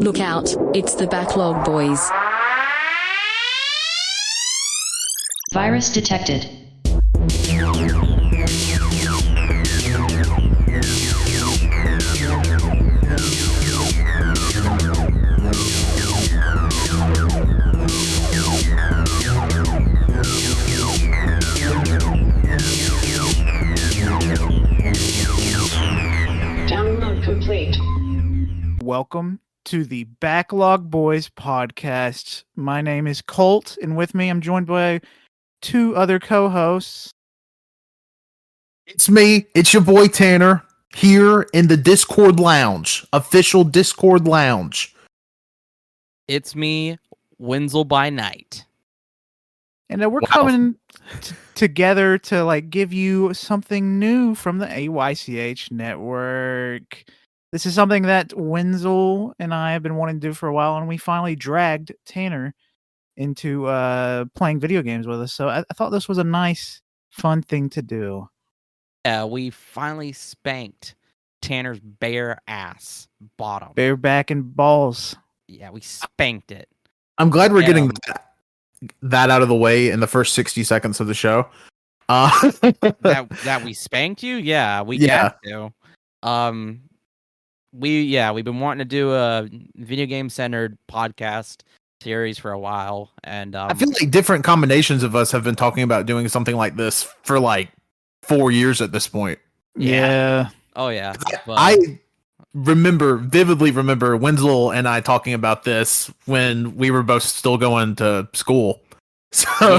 Look out, it's the Backlog Boys. Virus detected. Download complete. Welcome to the Backlog BoyZ podcast. My name is Colt, and with me I'm joined by two other co-hosts. It's me. It's your boy Tanner here in the Discord Lounge, official Discord Lounge. It's me, Wenzel by night. And we're coming together to give you something new from the AYCH network. This is something that Wenzel and I have been wanting to do for a while, and we finally dragged Tanner into playing video games with us. So I thought this was a nice, fun thing to do. Yeah, we finally spanked Tanner's bare ass bottom. Bare back and balls. Yeah, we spanked it. I'm glad we're getting that out of the way in the first 60 seconds of the show. That we spanked you? Yeah, we got to. We've been wanting to do a video game centered podcast series for a while, and I feel like different combinations of us have been talking about doing something like this for 4 years at this point. Yeah. Oh yeah. I vividly remember Wenzel and I talking about this when we were both still going to school. So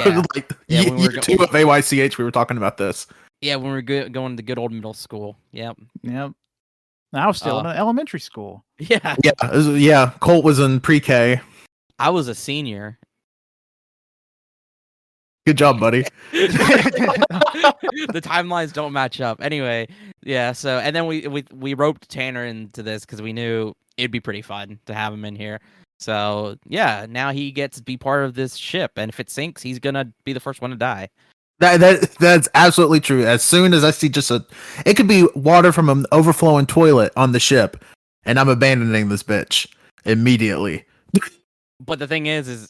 year two of AYCH, we were talking about this. Yeah, when we were going to good old middle school. Yep. I was still in elementary school. Yeah. Colt was in pre-K. I was a senior. Good job, buddy. The timelines don't match up. Anyway, yeah. So, and then we roped Tanner into this because we knew it'd be pretty fun to have him in here. So yeah, now he gets to be part of this ship, and if it sinks, he's gonna be the first one to die. That's absolutely true. As soon as I see it could be water from an overflowing toilet on the ship, and I'm abandoning this bitch immediately. But the thing is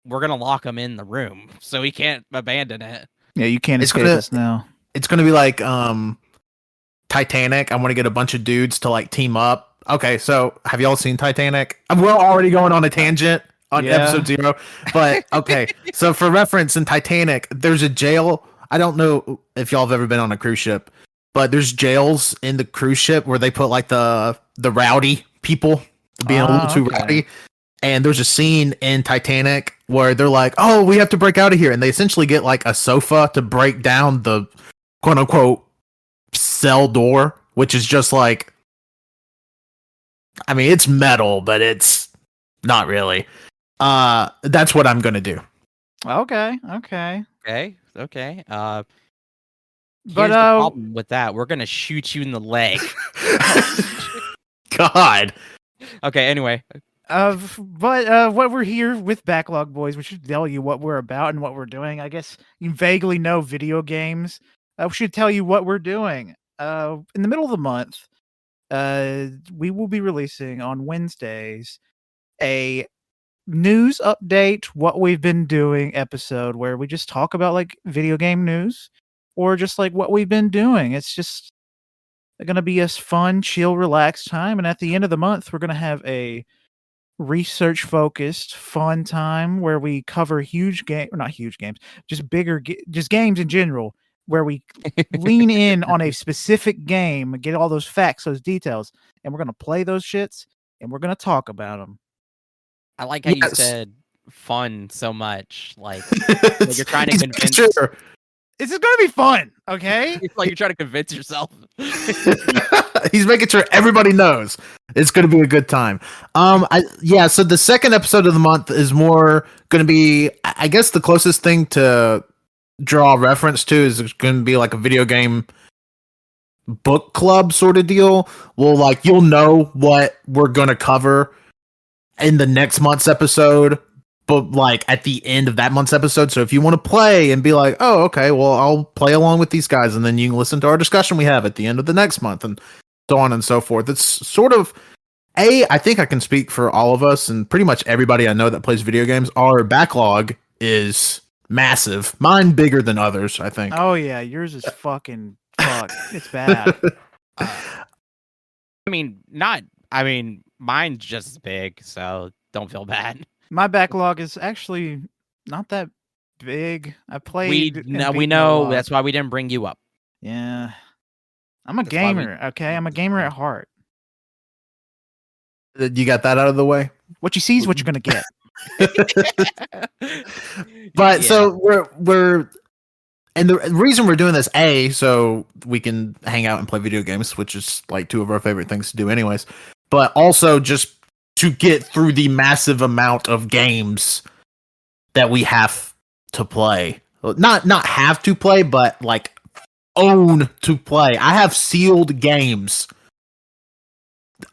we're gonna lock him in the room, so he can't abandon it. Yeah, you can't escape us now. It's gonna be like Titanic. I want to get a bunch of dudes to team up. Okay, so have y'all seen Titanic? We're already going on a tangent on episode 0, but okay. So for reference, in Titanic, there's a jail. I don't know if y'all have ever been on a cruise ship, but there's jails in the cruise ship where they put the rowdy people being a little too rowdy. And there's a scene in Titanic where they're like, "Oh, we have to break out of here," and they essentially get a sofa to break down the quote unquote cell door, which is just it's metal, but it's not really. That's what I'm gonna do. Okay. Here's But the problem with that. We're gonna shoot you in the leg. God. Okay. Anyway. But what we're here with Backlog BoyZ, we should tell you what we're about and what we're doing. I guess you vaguely know video games. We should tell you what we're doing. In the middle of the month, we will be releasing on Wednesdays a news update, what we've been doing episode where we just talk about video game news or just what we've been doing. It's just going to be a fun, chill, relaxed time. And at the end of the month, we're going to have a research focused fun time where we cover not huge games, just just games in general, where we lean in on a specific game, get all those facts, those details, and we're going to play those shits and we're going to talk about them. I like how you said fun so much. You're trying to convince. Sure. This is going to be fun, okay? It's like you're trying to convince yourself. He's making sure everybody knows it's going to be a good time. So the second episode of the month is more going to be, I guess the closest thing to draw reference to is going to be a video game book club sort of deal. Well, you'll know what we're going to cover in the next month's episode, but at the end of that month's episode. So if you want to play and be like, oh, okay, well, I'll play along with these guys, and then you can listen to our discussion we have at the end of the next month, and so on and so forth. It's sort of I think I can speak for all of us and pretty much everybody I know that plays video games. Our backlog is massive. Mine bigger than others, I think. Oh yeah, yours is fucking fuck. It's bad. I mean, not. I mean, mine's just as big, so don't feel bad. My backlog is actually not that big. I We played. and know. We beaten a know. lot. That's why we didn't bring you up. Yeah. I'm a That's why we- gamer. Okay, I'm a gamer at heart. You got that out of the way. What you see is what you're gonna get. But Yeah. so we're and the reason we're doing this, so we can hang out and play video games, which is like two of our favorite things to do anyways, but also just to get through the massive amount of games that we have to play. Not have to play, but like own to play. I have sealed games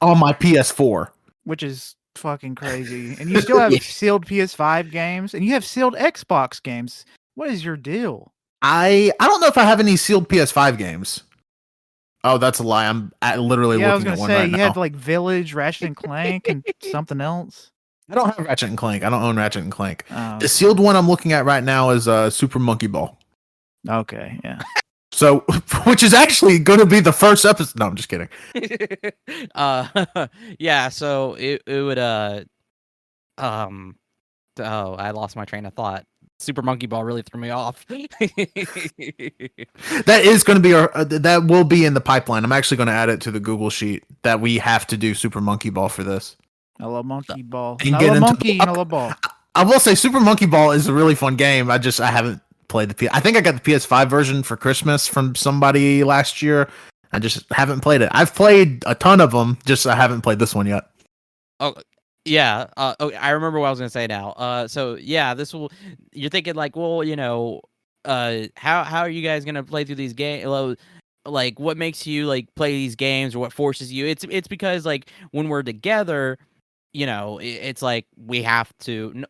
on my PS4. Which is fucking crazy. And you still have Yeah. sealed PS5 games, and you have sealed Xbox games. What is your deal? I don't know if I have any sealed PS5 games. Oh, that's a lie. I'm literally Yeah, I was looking gonna at one say right you now. have like Village, Ratchet and Clank, and something else. I don't have Ratchet and Clank. I don't own Ratchet and Clank. Oh, The sealed one I'm looking at right now is Super Monkey Ball. okay, yeah. So, which is actually going to be the first episode. No, I'm just kidding. Yeah. So it would oh, I lost my train of thought. Super Monkey Ball really threw me off. That is going to be that will be in the pipeline. I'm actually going to add it to the Google sheet that we have to do Super Monkey Ball for this. I love Monkey Ball. And I get love into- Monkey and I love Ball. I will say Super Monkey Ball is a really fun game. I haven't played the I think I got the PS5 version for Christmas from somebody last year. I just haven't played it. I've played a ton of them, just I haven't played this one yet. Oh, yeah. I remember what I was gonna say now. So yeah, this will. You're thinking like, well, how are you guys gonna play through these games? Like, what makes you like play these games, or what forces you? It's because like when we're together, it's like we have to,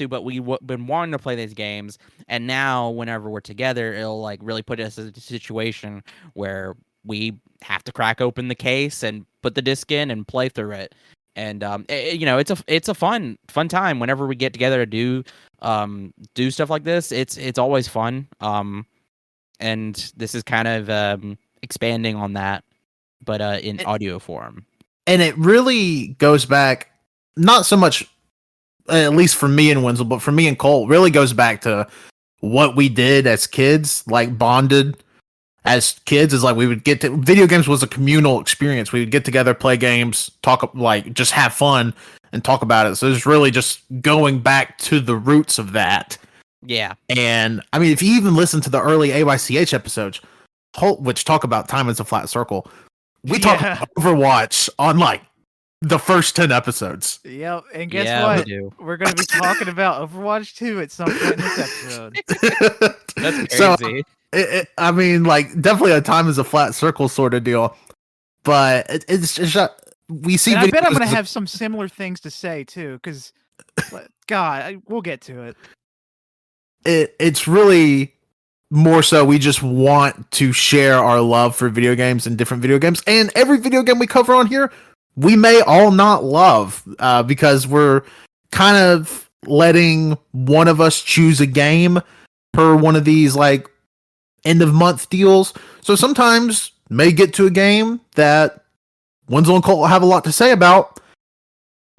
but we've been wanting to play these games, and now whenever we're together, it'll like really put us in a situation where we have to crack open the case and put the disc in and play through it. And it's a fun time whenever we get together to do stuff like this. It's always fun. And this is kind of expanding on that, but in audio form. And it really goes back, not so much, at least for me and Wenzel, but for me and Colt, really goes back to what we did as kids, like bonded as kids. Is like we would get to, video games was a communal experience. We would get together, play games, talk, like just have fun and talk about it. So it's really just going back to the roots of that. Yeah. And I mean, if you even listen to the early AYCH episodes, which talk about time as a flat circle, we talk about Overwatch on like the first 10 episodes. Yep, and guess Yeah, what? we do. We're gonna be talking about Overwatch 2 at some point in this episode. That's So, crazy. I mean, like definitely a time is a flat circle sort of deal, but it's just we see. And I bet I'm videos gonna as- have some similar things to say too, because God, we'll get to it. It's really more so we just want to share our love for video games and different video games, and every video game we cover on here we may all not love because we're kind of letting one of us choose a game per one of these like end of month deals. So sometimes may get to a game that Wenzel and Colt will have a lot to say about,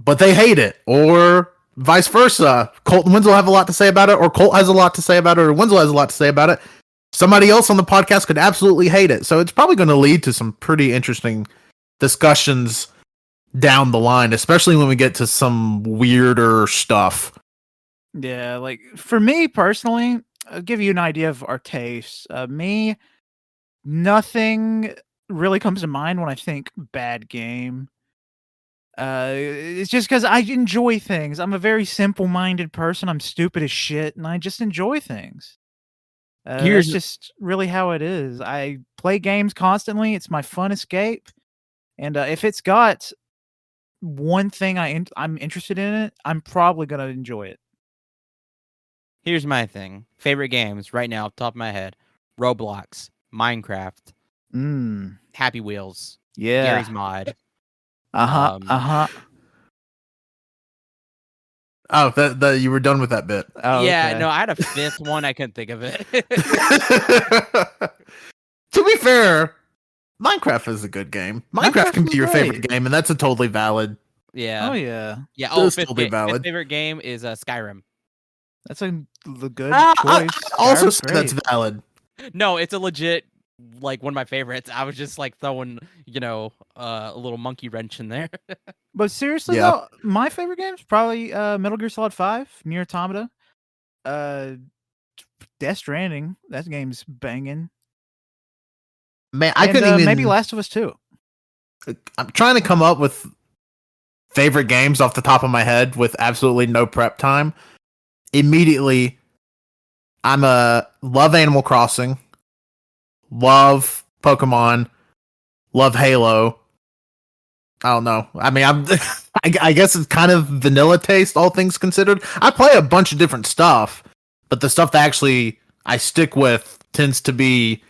but they hate it, or vice versa. Colt and Wenzel have a lot to say about it, or Colt has a lot to say about it, or Wenzel has a lot to say about it. Somebody else on the podcast could absolutely hate it. So it's probably going to lead to some pretty interesting discussions down the line, especially when we get to some weirder stuff. Yeah, like for me personally, I'll give you an idea of our tastes. Me, nothing really comes to mind when I think bad game. It's just because I enjoy things. I'm a very simple-minded person. I'm stupid as shit, and I just enjoy things. That's just really how it is. I play games constantly. It's my fun escape, and if it's got one thing I'm interested in it, I'm probably gonna enjoy it. Here's my thing. Favorite games right now, off the top of my head: Roblox, Minecraft, Happy Wheels, Yeah. Gary's Mod. Um, Oh, that you were done with that bit. Oh, yeah, okay. no, I had a fifth one. I couldn't think of it. To be fair, Minecraft is a good game. Minecraft can be your favorite game, and that's a totally valid. Yeah. Oh yeah, Yeah. Oh, That's fifth, totally fifth valid. favorite game is Skyrim. that's a good I choice. also Skyrim's say that's great. valid. No, it's a legit like one of my favorites. I was just like throwing, a little monkey wrench in there. But seriously Yeah. though, my favorite game is probably Metal Gear Solid 5, Nier Automata, uh, Death Stranding. That game's banging. Man, I And couldn't even. maybe Last of Us 2. I'm trying to come up with favorite games off the top of my head with absolutely no prep time. Immediately, I'm a love Animal Crossing, love Pokemon, love Halo. I don't know. I mean, I'm. I guess it's kind of vanilla taste, all things considered. I play a bunch of different stuff, but the stuff that actually I stick with tends to be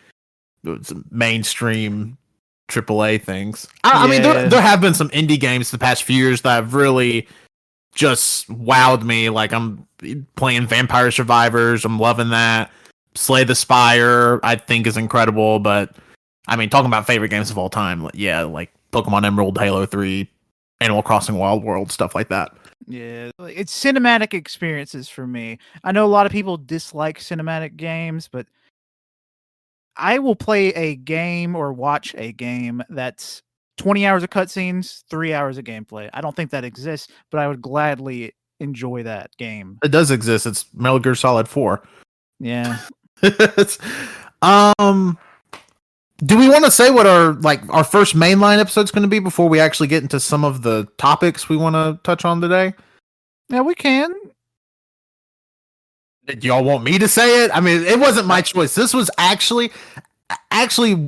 mainstream AAA things. I mean, there have been some indie games the past few years that have really just wowed me. Like I'm playing Vampire Survivors. I'm loving that. Slay the Spire, I think, is incredible. But I mean, talking about favorite games of all time, yeah, like Pokemon Emerald, Halo 3, Animal Crossing Wild World, stuff like that. Yeah, it's cinematic experiences for me. I know a lot of people dislike cinematic games, but I will play a game or watch a game that's 20 hours of cutscenes, 3 hours of gameplay. I don't think that exists, but I would gladly enjoy that game. It does exist. It's Metal Gear Solid 4. Yeah. Do we want to say what our first mainline episode's going to be before we actually get into some of the topics we want to touch on today? Yeah, we can. Did y'all want me to say it? I mean, it wasn't my choice. This was actually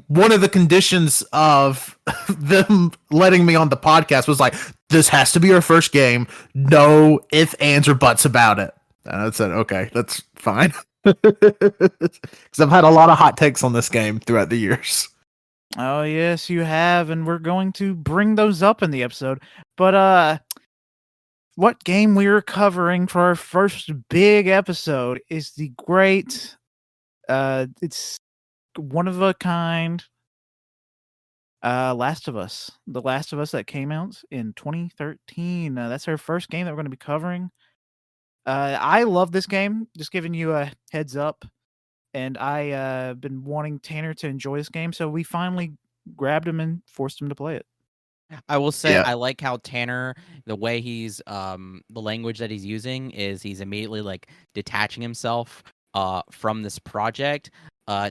one of the conditions of them letting me on the podcast was like, this has to be our first game. No ifs, ands, or buts about it. And I said, okay, that's fine. Because I've had a lot of hot takes on this game throughout the years. Oh, yes, you have, and we're going to bring those up in the episode. But what game we are covering for our first big episode is the great, it's one of a kind, Last of Us. The Last of Us that came out in 2013. That's our first game that we're going to be covering. I love this game, just giving you a heads up. And I been wanting Tanner to enjoy this game, so we finally grabbed him and forced him to play it. I will say Yeah. I like how Tanner, the way he's the language that he's using is he's immediately like detaching himself from this project.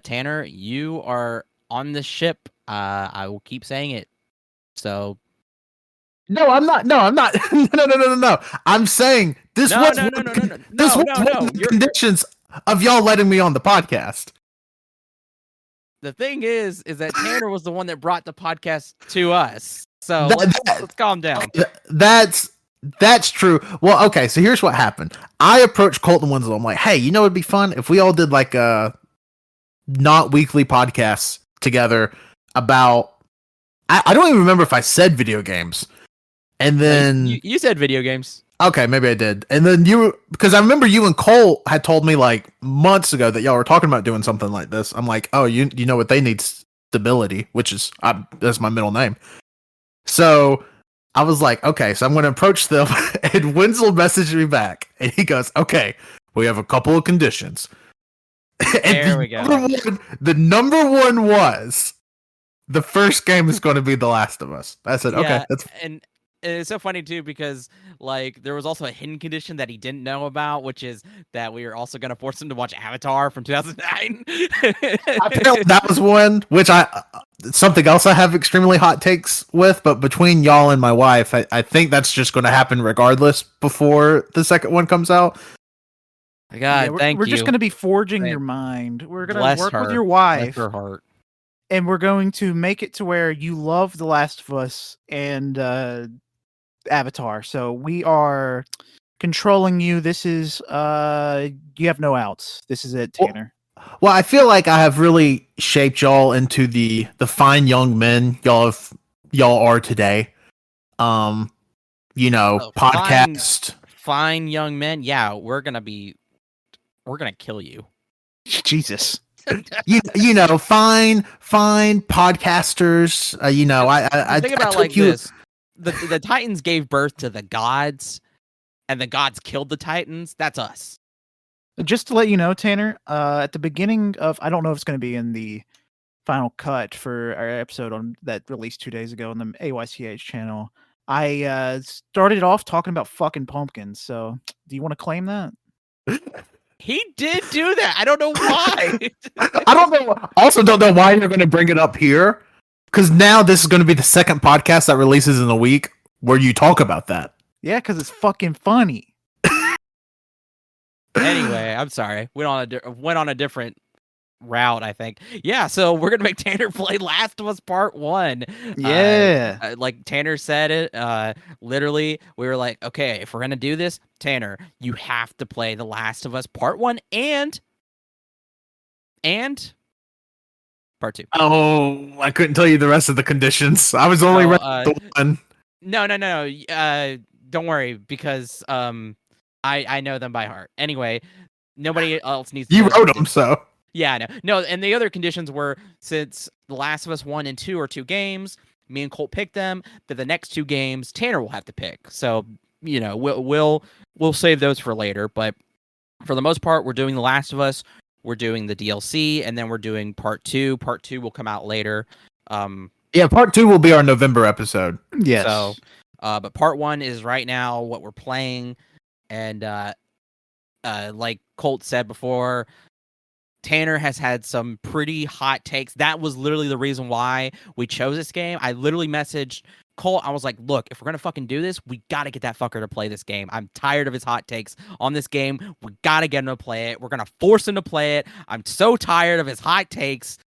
Tanner, you are on the ship. I will keep saying it. So No, I'm not. No, I'm not. No. I'm saying this was one of the conditions of y'all letting me on the podcast. The thing is that Tanner was the one that brought the podcast to us. So let's calm down. That's true. Well, okay, so here's what happened. I approached Colt and Wenzel. I'm like, hey, you know it'd be fun if we all did like a not weekly podcasts together about I don't even remember if I said video games. And then you said video games. Okay, maybe I did. And then because I remember you and Colt had told me like months ago that y'all were talking about doing something like this. I'm like, oh, you know what they need? Stability, which is that's my middle name. So I was like, okay, so I'm going to approach them. And Wenzel messaged me back, and he goes, okay, we have a couple of conditions. There we go. The number one was the first game is going to be The Last of Us. I said, okay, that's and it's so funny too because like there was also a hidden condition that he didn't know about, which is that we were also going to force him to watch Avatar from 2009. Apparently that was one, which something else I have extremely hot takes with, but between y'all and my wife, I think that's just going to happen regardless before the second one comes out. God, we're just going to be forging your mind. We're going to work with your wife. Bless her heart. And we're going to make it to where you love The Last of Us and Avatar. So we are controlling you. This is you have no outs. This is it, Tanner. Well, I feel like I have really shaped y'all into the fine young men y'all are today. podcast. Fine young men. Yeah, we're gonna kill you. Jesus. Fine podcasters. I think about it took like this: the Titans gave birth to the gods, and the gods killed the Titans. That's us. Just to let you know, Tanner, at the beginning of, I don't know if it's going to be in the final cut for our episode on that released 2 days ago on the AYCH channel, I started off talking about fucking pumpkins. So, do you want to claim that? He did do that. I don't know why. I don't know. Also, don't know why you're going to bring it up here, because now this is going to be the second podcast that releases in a week where you talk about that. Yeah, because it's fucking funny. Anyway, I'm sorry. Went on a different route, I think. Yeah, so we're gonna make Tanner play Last of Us Part 1. Yeah. Like Tanner said it. Literally, we were like, okay, if we're gonna do this, Tanner, you have to play The Last of Us Part 1 and Part 2. Oh, I couldn't tell you the rest of the conditions. I was only ready for the one. No. Don't worry, because I know them by heart. Anyway, nobody else needs to. You wrote them, so. Yeah, I know. No, and the other conditions were, since The Last of Us 1 and 2 are 2 games, me and Colt picked them, that the next 2 games Tanner will have to pick. So, we'll save those for later, but for the most part, we're doing The Last of Us, we're doing the DLC, and then we're doing Part 2. Part 2 will come out later. Yeah, Part 2 will be our November episode. Yes. So, but Part 1 is right now what we're playing. And like Colt said before, Tanner has had some pretty hot takes. That was literally the reason why we chose this game. I literally messaged Colt. I was like, look, if we're going to fucking do this, we got to get that fucker to play this game. I'm tired of his hot takes on this game. We got to get him to play it. We're going to force him to play it. I'm so tired of his hot takes.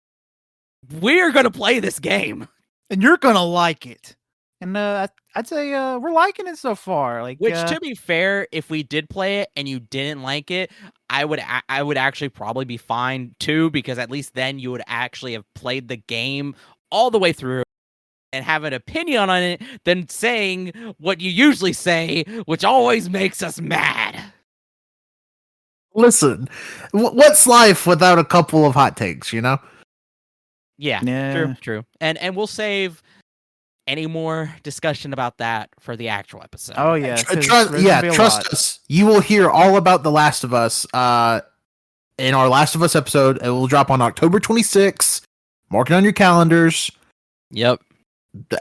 We're going to play this game. And you're going to like it. And I'd say we're liking it so far. Which, to be fair, if we did play it and you didn't like it, I would actually probably be fine too, because at least then you would actually have played the game all the way through and have an opinion on it than saying what you usually say, which always makes us mad. Listen, what's life without a couple of hot takes, Yeah. True. And we'll save any more discussion about that for the actual episode. Oh yeah, trust us. You will hear all about The Last of Us in our Last of Us episode. It will drop on October 26th. Mark it on your calendars. Yep.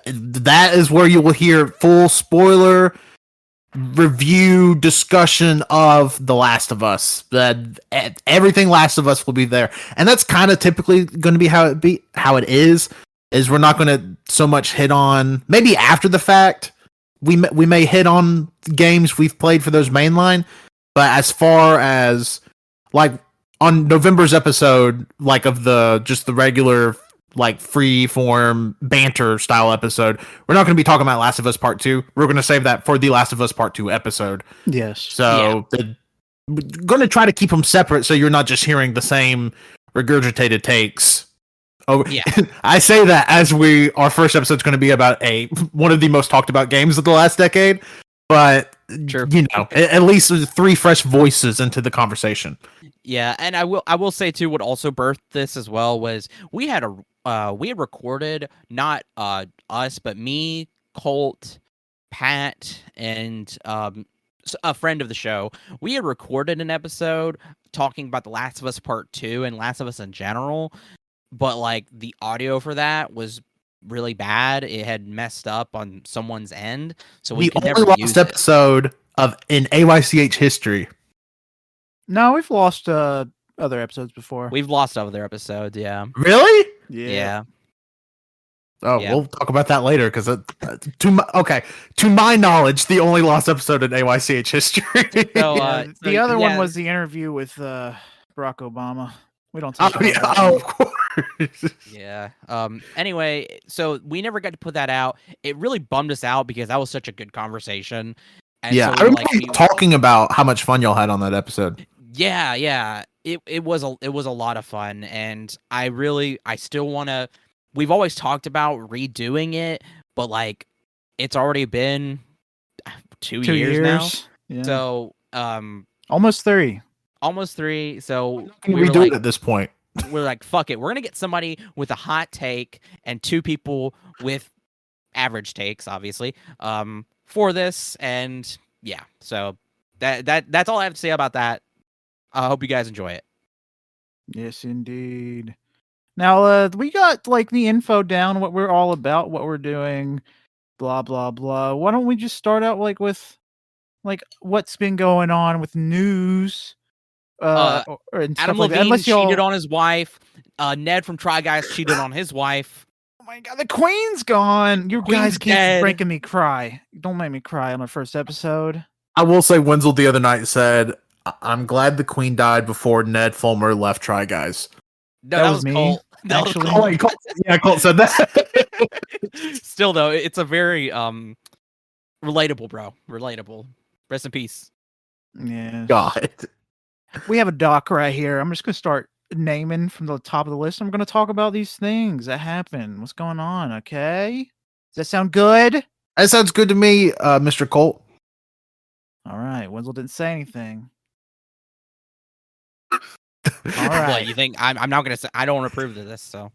That is where you will hear full spoiler review discussion of The Last of Us. Everything Last of Us will be there, and that's kind of typically going to be how it is we're not going to so much hit on, maybe after the fact, we may hit on games we've played for those mainline, but as far as, like, on November's episode, like, of the regular, like, free form banter style episode, we're not going to be talking about Last of Us Part 2. We're going to save that for the Last of Us Part 2 episode. Yes. So, we're going to try to keep them separate so you're not just hearing the same regurgitated takes. Oh, yeah. I say that as our first episode is going to be about one of the most talked about games of the last decade, but True. At least there's 3 fresh voices into the conversation. Yeah, and I will say too, what also birthed this as well was we had recorded, not us, but me, Colt, Pat, and a friend of the show. We had recorded an episode talking about The Last of Us Part 2 and Last of Us in general. But, like, the audio for that was really bad. It had messed up on someone's end, so we could never use it. The lost episode in AYCH history. No, we've lost other episodes before. We've lost other episodes, yeah. Really? Yeah. Oh, yeah. We'll talk about that later, because to my knowledge, the only lost episode in AYCH history. The other one was the interview with Barack Obama. We don't talk about that. Oh, of course. Yeah. Anyway, so we never got to put that out. It really bummed us out because that was such a good conversation. And yeah, so I remember talking about how much fun y'all had on that episode. Yeah. It was a lot of fun, and I still want to. We've always talked about redoing it, but, like, it's already been 2 2 years now. years. Yeah. So Almost 3. almost 3. So Can we we were do like, it at this point? we're like, fuck it. We're gonna get somebody with a hot take and 2 people with average takes, obviously, for this. And yeah, so that's all I have to say about that. I hope you guys enjoy it. Yes, indeed. Now, we got like the info down, what we're all about, what we're doing, blah blah blah. Why don't we just start out like with like what's been going on with news, and Adam stuff like that. Levine Unless cheated y'all, on his wife. Ned from Try Guys cheated on his wife. oh my god, the Queen's gone. You Queen's guys keep dead. making me cry. Don't make me cry on our first episode. I will say Wenzel the other night said, I'm glad the Queen died before Ned Fulmer left Try Guys. No, That that was was me, Colt. That was actually. Colt. Oh, wait, Colt, yeah, Colt said that. Still though, it's a very relatable, bro. Relatable. Rest in peace. Yeah. God. We have a doc right here. I'm just gonna start naming from the top of the list. I'm gonna talk about these things that happen. What's going on? Okay. Does that sound good? That sounds good to me, Mr. Colt. All right. Wenzel didn't say anything. All What, right. you think I'm not gonna say I don't approve of this, so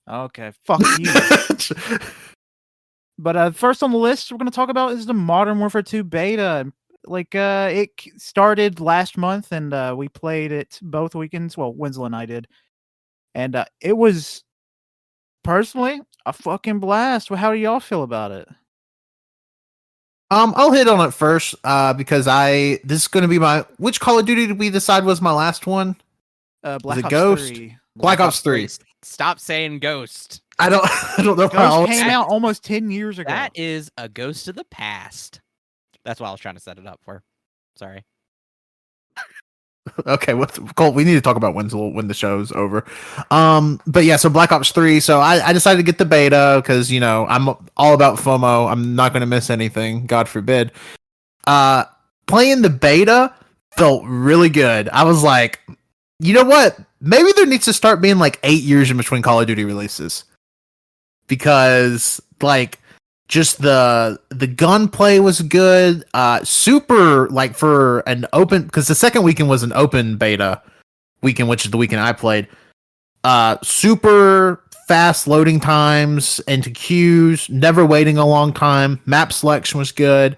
Okay. Fuck you. But first on the list we're gonna talk about is the Modern Warfare 2 beta. Like started last month and we played it both weekends. Well, Wenzel and I did. And it was personally a fucking blast. Well, how do y'all feel about it? I'll hit on it first, because this is going to be which Call of Duty did we decide was my last one? Black it Ops Ghost? 3. Black Ops 3. Stop saying ghost. I don't know if I Ghost always came say- out almost 10 years ago. That is a ghost of the past. That's what I was trying to set it up for. Sorry. Okay, Colt, we need to talk about Wenzel when the show's over. But yeah, so Black Ops 3. So I decided to get the beta because, I'm all about FOMO. I'm not going to miss anything, God forbid. Playing the beta felt really good. I was like, you know what? Maybe there needs to start being like 8 years in between Call of Duty releases. Because, like, just the gunplay was good. Super, like, for an open, because the second weekend was an open beta weekend, which is the weekend I played. Super fast loading times into queues, never waiting a long time. Map selection was good.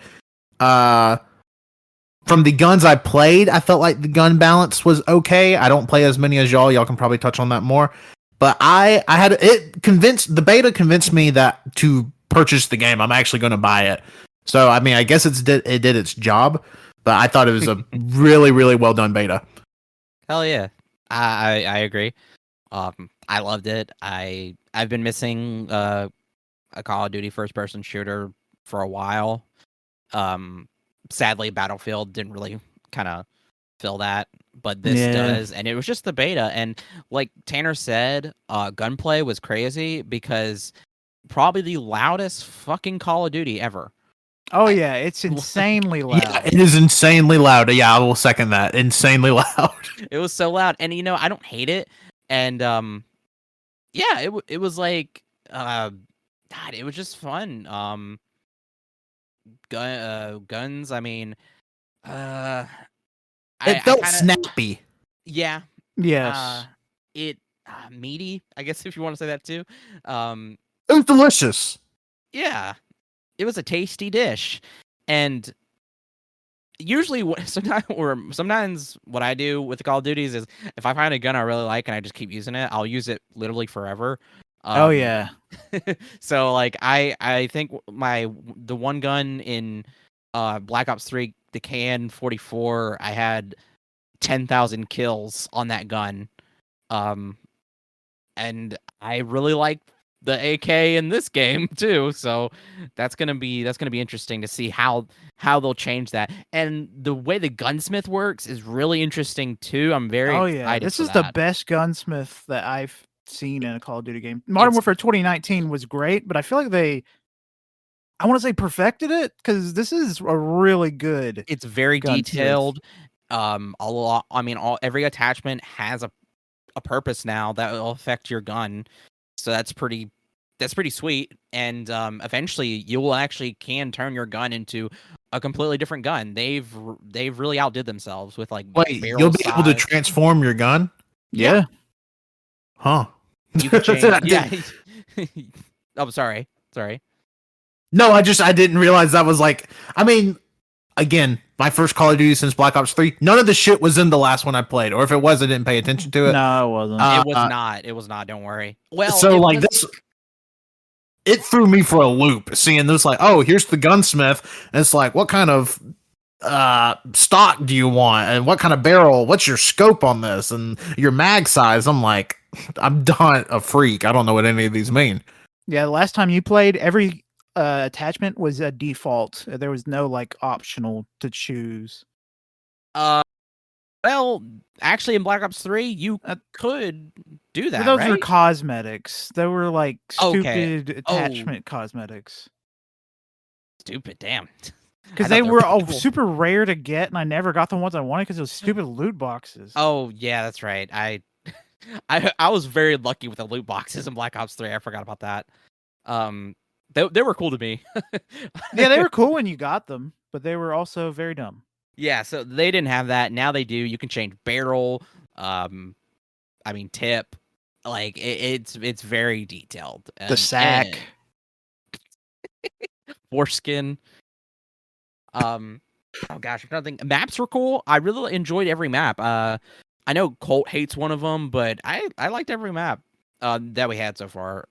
From the guns I played, I felt like the gun balance was okay. I don't play as many as y'all. Y'all can probably touch on that more. But the beta convinced me that to purchase the game, I'm actually going to buy it. So, I mean, I guess it did its job, but I thought it was a really, really well done beta. Hell yeah. I agree. I loved it. I've been missing a Call of Duty first person shooter for a while. Sadly, Battlefield didn't really kind of fill that, but this does, and it was just the beta. And like Tanner said, gunplay was crazy because probably the loudest fucking Call of Duty ever. Oh yeah, it's insanely loud. Yeah, it is insanely loud. Yeah, I will second that. Insanely loud. It was so loud, and I don't hate it. And yeah, it was like God, it was just fun. Guns. I mean, It felt snappy. Yeah. Yes. Meaty, I guess, if you want to say that too. It was delicious. Yeah, it was a tasty dish, and usually sometimes what I do with the Call of Duties is if I find a gun I really like and I just keep using it, I'll use it literally forever. Oh yeah. So like I think the one gun in Black Ops 3, the KN-44, I had 10,000 kills on that gun. And I really like the AK in this game too, so that's gonna be interesting to see how they'll change that. And the way the gunsmith works is really interesting too. I'm very excited. This for is that. the best gunsmith that I've seen in a Call of Duty game. Modern Warfare 2019 was great, but I feel like I want to say perfected it because this is a really good. It's very gunsmith. detailed. A lot. I mean, every attachment has a purpose now that will affect your gun. So that's pretty that's pretty sweet. And eventually, you will actually can turn your gun into a completely different gun. They've really outdid themselves with like Wait, barrel you'll be able to size. transform your gun? Yeah. Huh. You can change. I Yeah. didn't- Oh, sorry. No, I didn't realize that was like. I mean, again, my first Call of Duty since Black Ops 3. None of the shit was in the last one I played, or if it was, I didn't pay attention to it. No, it wasn't. It was not. It was not. Don't worry. Well, So it like was- this, it threw me for a loop. Seeing this, like, oh, here's the gunsmith, and it's like, what kind of stock do you want, and what kind of barrel? What's your scope on this, and your mag size? I'm like, I'm done a freak. I don't know what any of these mean. Yeah, the last time you played, every attachment was a default. There was no like optional to choose. Well, actually, in Black Ops 3, you could do that. But those right? were cosmetics. They were like Okay. stupid attachment cosmetics. Stupid. Damn. Because I they thought they were were all cool. super rare to get, and I never got the ones I wanted because those stupid loot boxes. Oh yeah, that's right. I was very lucky with the loot boxes in Black Ops 3. I forgot about that. They were cool to me. Yeah, they were cool when you got them, but they were also very dumb. Yeah, so they didn't have that. Now they do. You can change barrel, tip. Like it's very detailed. The sack. Foreskin. Oh gosh, I'm trying to think. Maps were cool. I really enjoyed every map. I know Colt hates one of them, but I liked every map that we had so far.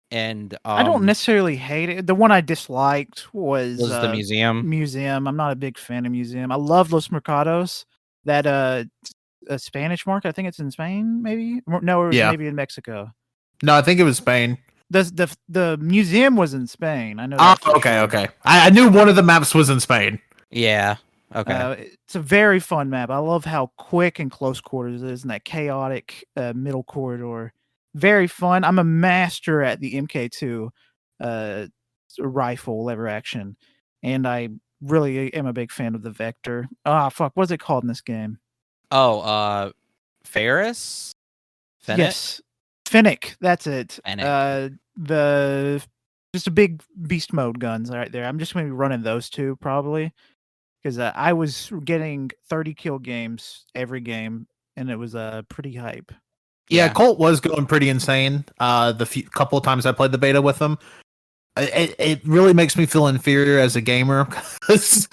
And I don't necessarily hate it. The one I disliked was the museum. Museum. I'm not a big fan of museum. I love Los Mercados. That a Spanish market. I think it's in Spain, maybe. No, it was maybe in Mexico. No, I think it was Spain. The museum was in Spain. I know. Oh, okay. I knew one of the maps was in Spain. Yeah. Okay. It's a very fun map. I love how quick and close quarters it is in that chaotic middle corridor. Very fun. I'm a master at the MK2 rifle lever action, and I really am a big fan of the Vector. Fuck, what's it called in this game? Oh, Ferris? Fennec? Yes, Fennec. That's it. Fennec. Just a big beast mode guns right there. I'm just going to be running those two probably because I was getting 30 kill games every game, and it was pretty hype. Yeah, Colt was going pretty insane. The couple of times I played the beta with him, it really makes me feel inferior as a gamer because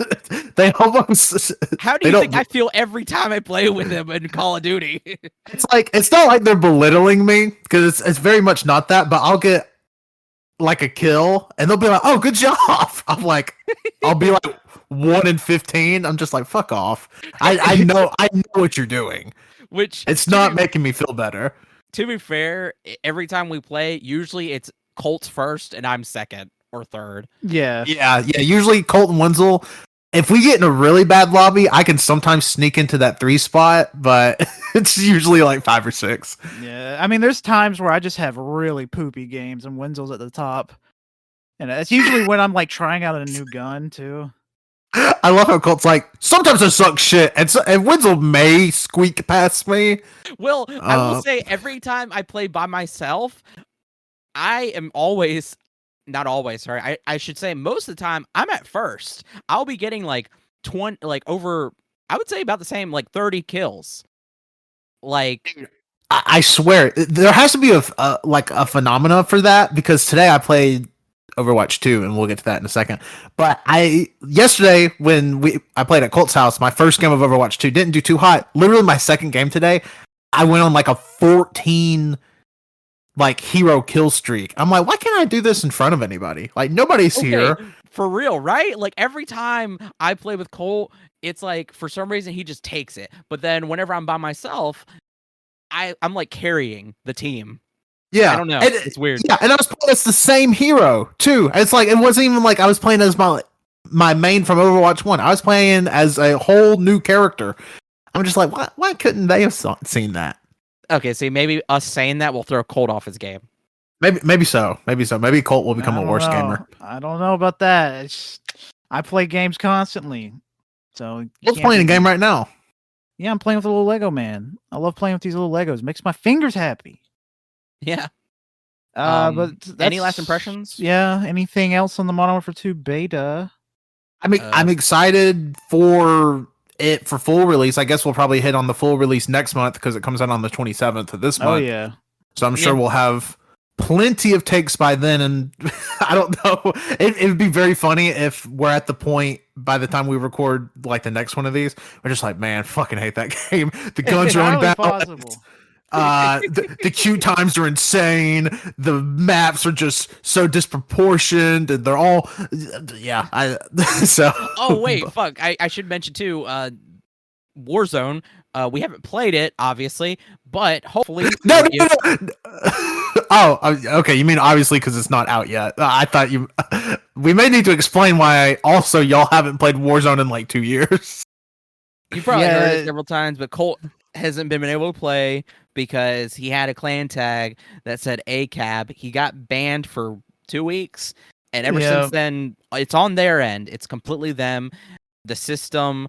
they almost. How do you think I feel every time I play with him in Call of Duty? It's not like they're belittling me because it's very much not that. But I'll get like a kill and they'll be like, "Oh, good job!" I'm like, I'll be like 1 in 15. I'm just like, "Fuck off!" I know what you're doing. Which it's not making me feel better. To be fair, every time we play, usually it's Colt's first and I'm second or third. Yeah. Usually Colt and Wenzel. If we get in a really bad lobby, I can sometimes sneak into that 3 spot, but it's usually like 5 or 6. Yeah, I mean, there's times where I just have really poopy games and Wenzel's at the top, and it's usually when I'm like trying out a new gun too. I love how Colt's like, sometimes I suck shit, and Wenzel may squeak past me. Well, I will say every time I play by myself, I am always, not always, sorry, I should say most of the time, I'm at first. I'll be getting like 20, like over, I would say about the same, like 30 kills. Like, I swear, there has to be a phenomena for that, because today I played Overwatch 2, and we'll get to that in a second. But yesterday when I played at Colt's house, my first game of Overwatch 2 didn't do too hot. Literally my second game today, I went on like a 14 like hero kill streak. I'm like, why can't I do this in front of anybody? Like nobody's here. For real, right? Like every time I play with Colt, it's like for some reason he just takes it. But then whenever I'm by myself, I'm like carrying the team. Yeah, I don't know. It's weird. Yeah, and I was playing as the same hero too. It's like it wasn't even like I was playing as my main from Overwatch 1. I was playing as a whole new character. I'm just like, why couldn't they have seen that? Okay, see, maybe us saying that will throw Colt off his game. Maybe so. Maybe Colt will become a worse gamer. I don't know about that. I play games constantly, so Colt's playing a game right now. Yeah, I'm playing with a little Lego man. I love playing with these little Legos. Makes my fingers happy. Yeah. But Any last that's- impressions? Yeah. Anything else on the Modern Warfare 2 beta? I mean, I'm excited for it for full release. I guess we'll probably hit on the full release next month because it comes out on the 27th of this month. Oh yeah. So I'm sure we'll have plenty of takes by then. And I don't know. It'd be very funny if we're at the point by the time we record like the next one of these, we're just like, man, fucking hate that game. The guns are unbalanced. Possible. The queue times are insane. The maps are just so disproportioned, and they're all, so. Oh wait, fuck! I should mention too. Warzone. We haven't played it, obviously, but hopefully. No. Oh, okay. You mean obviously because it's not out yet? I thought you. We may need to explain why. Also, y'all haven't played Warzone in like 2 years. You probably heard it several times, but Colt hasn't been able to play because he had a clan tag that said ACAB. He got banned for 2 weeks, and ever since then, it's on their end. It's completely them. The system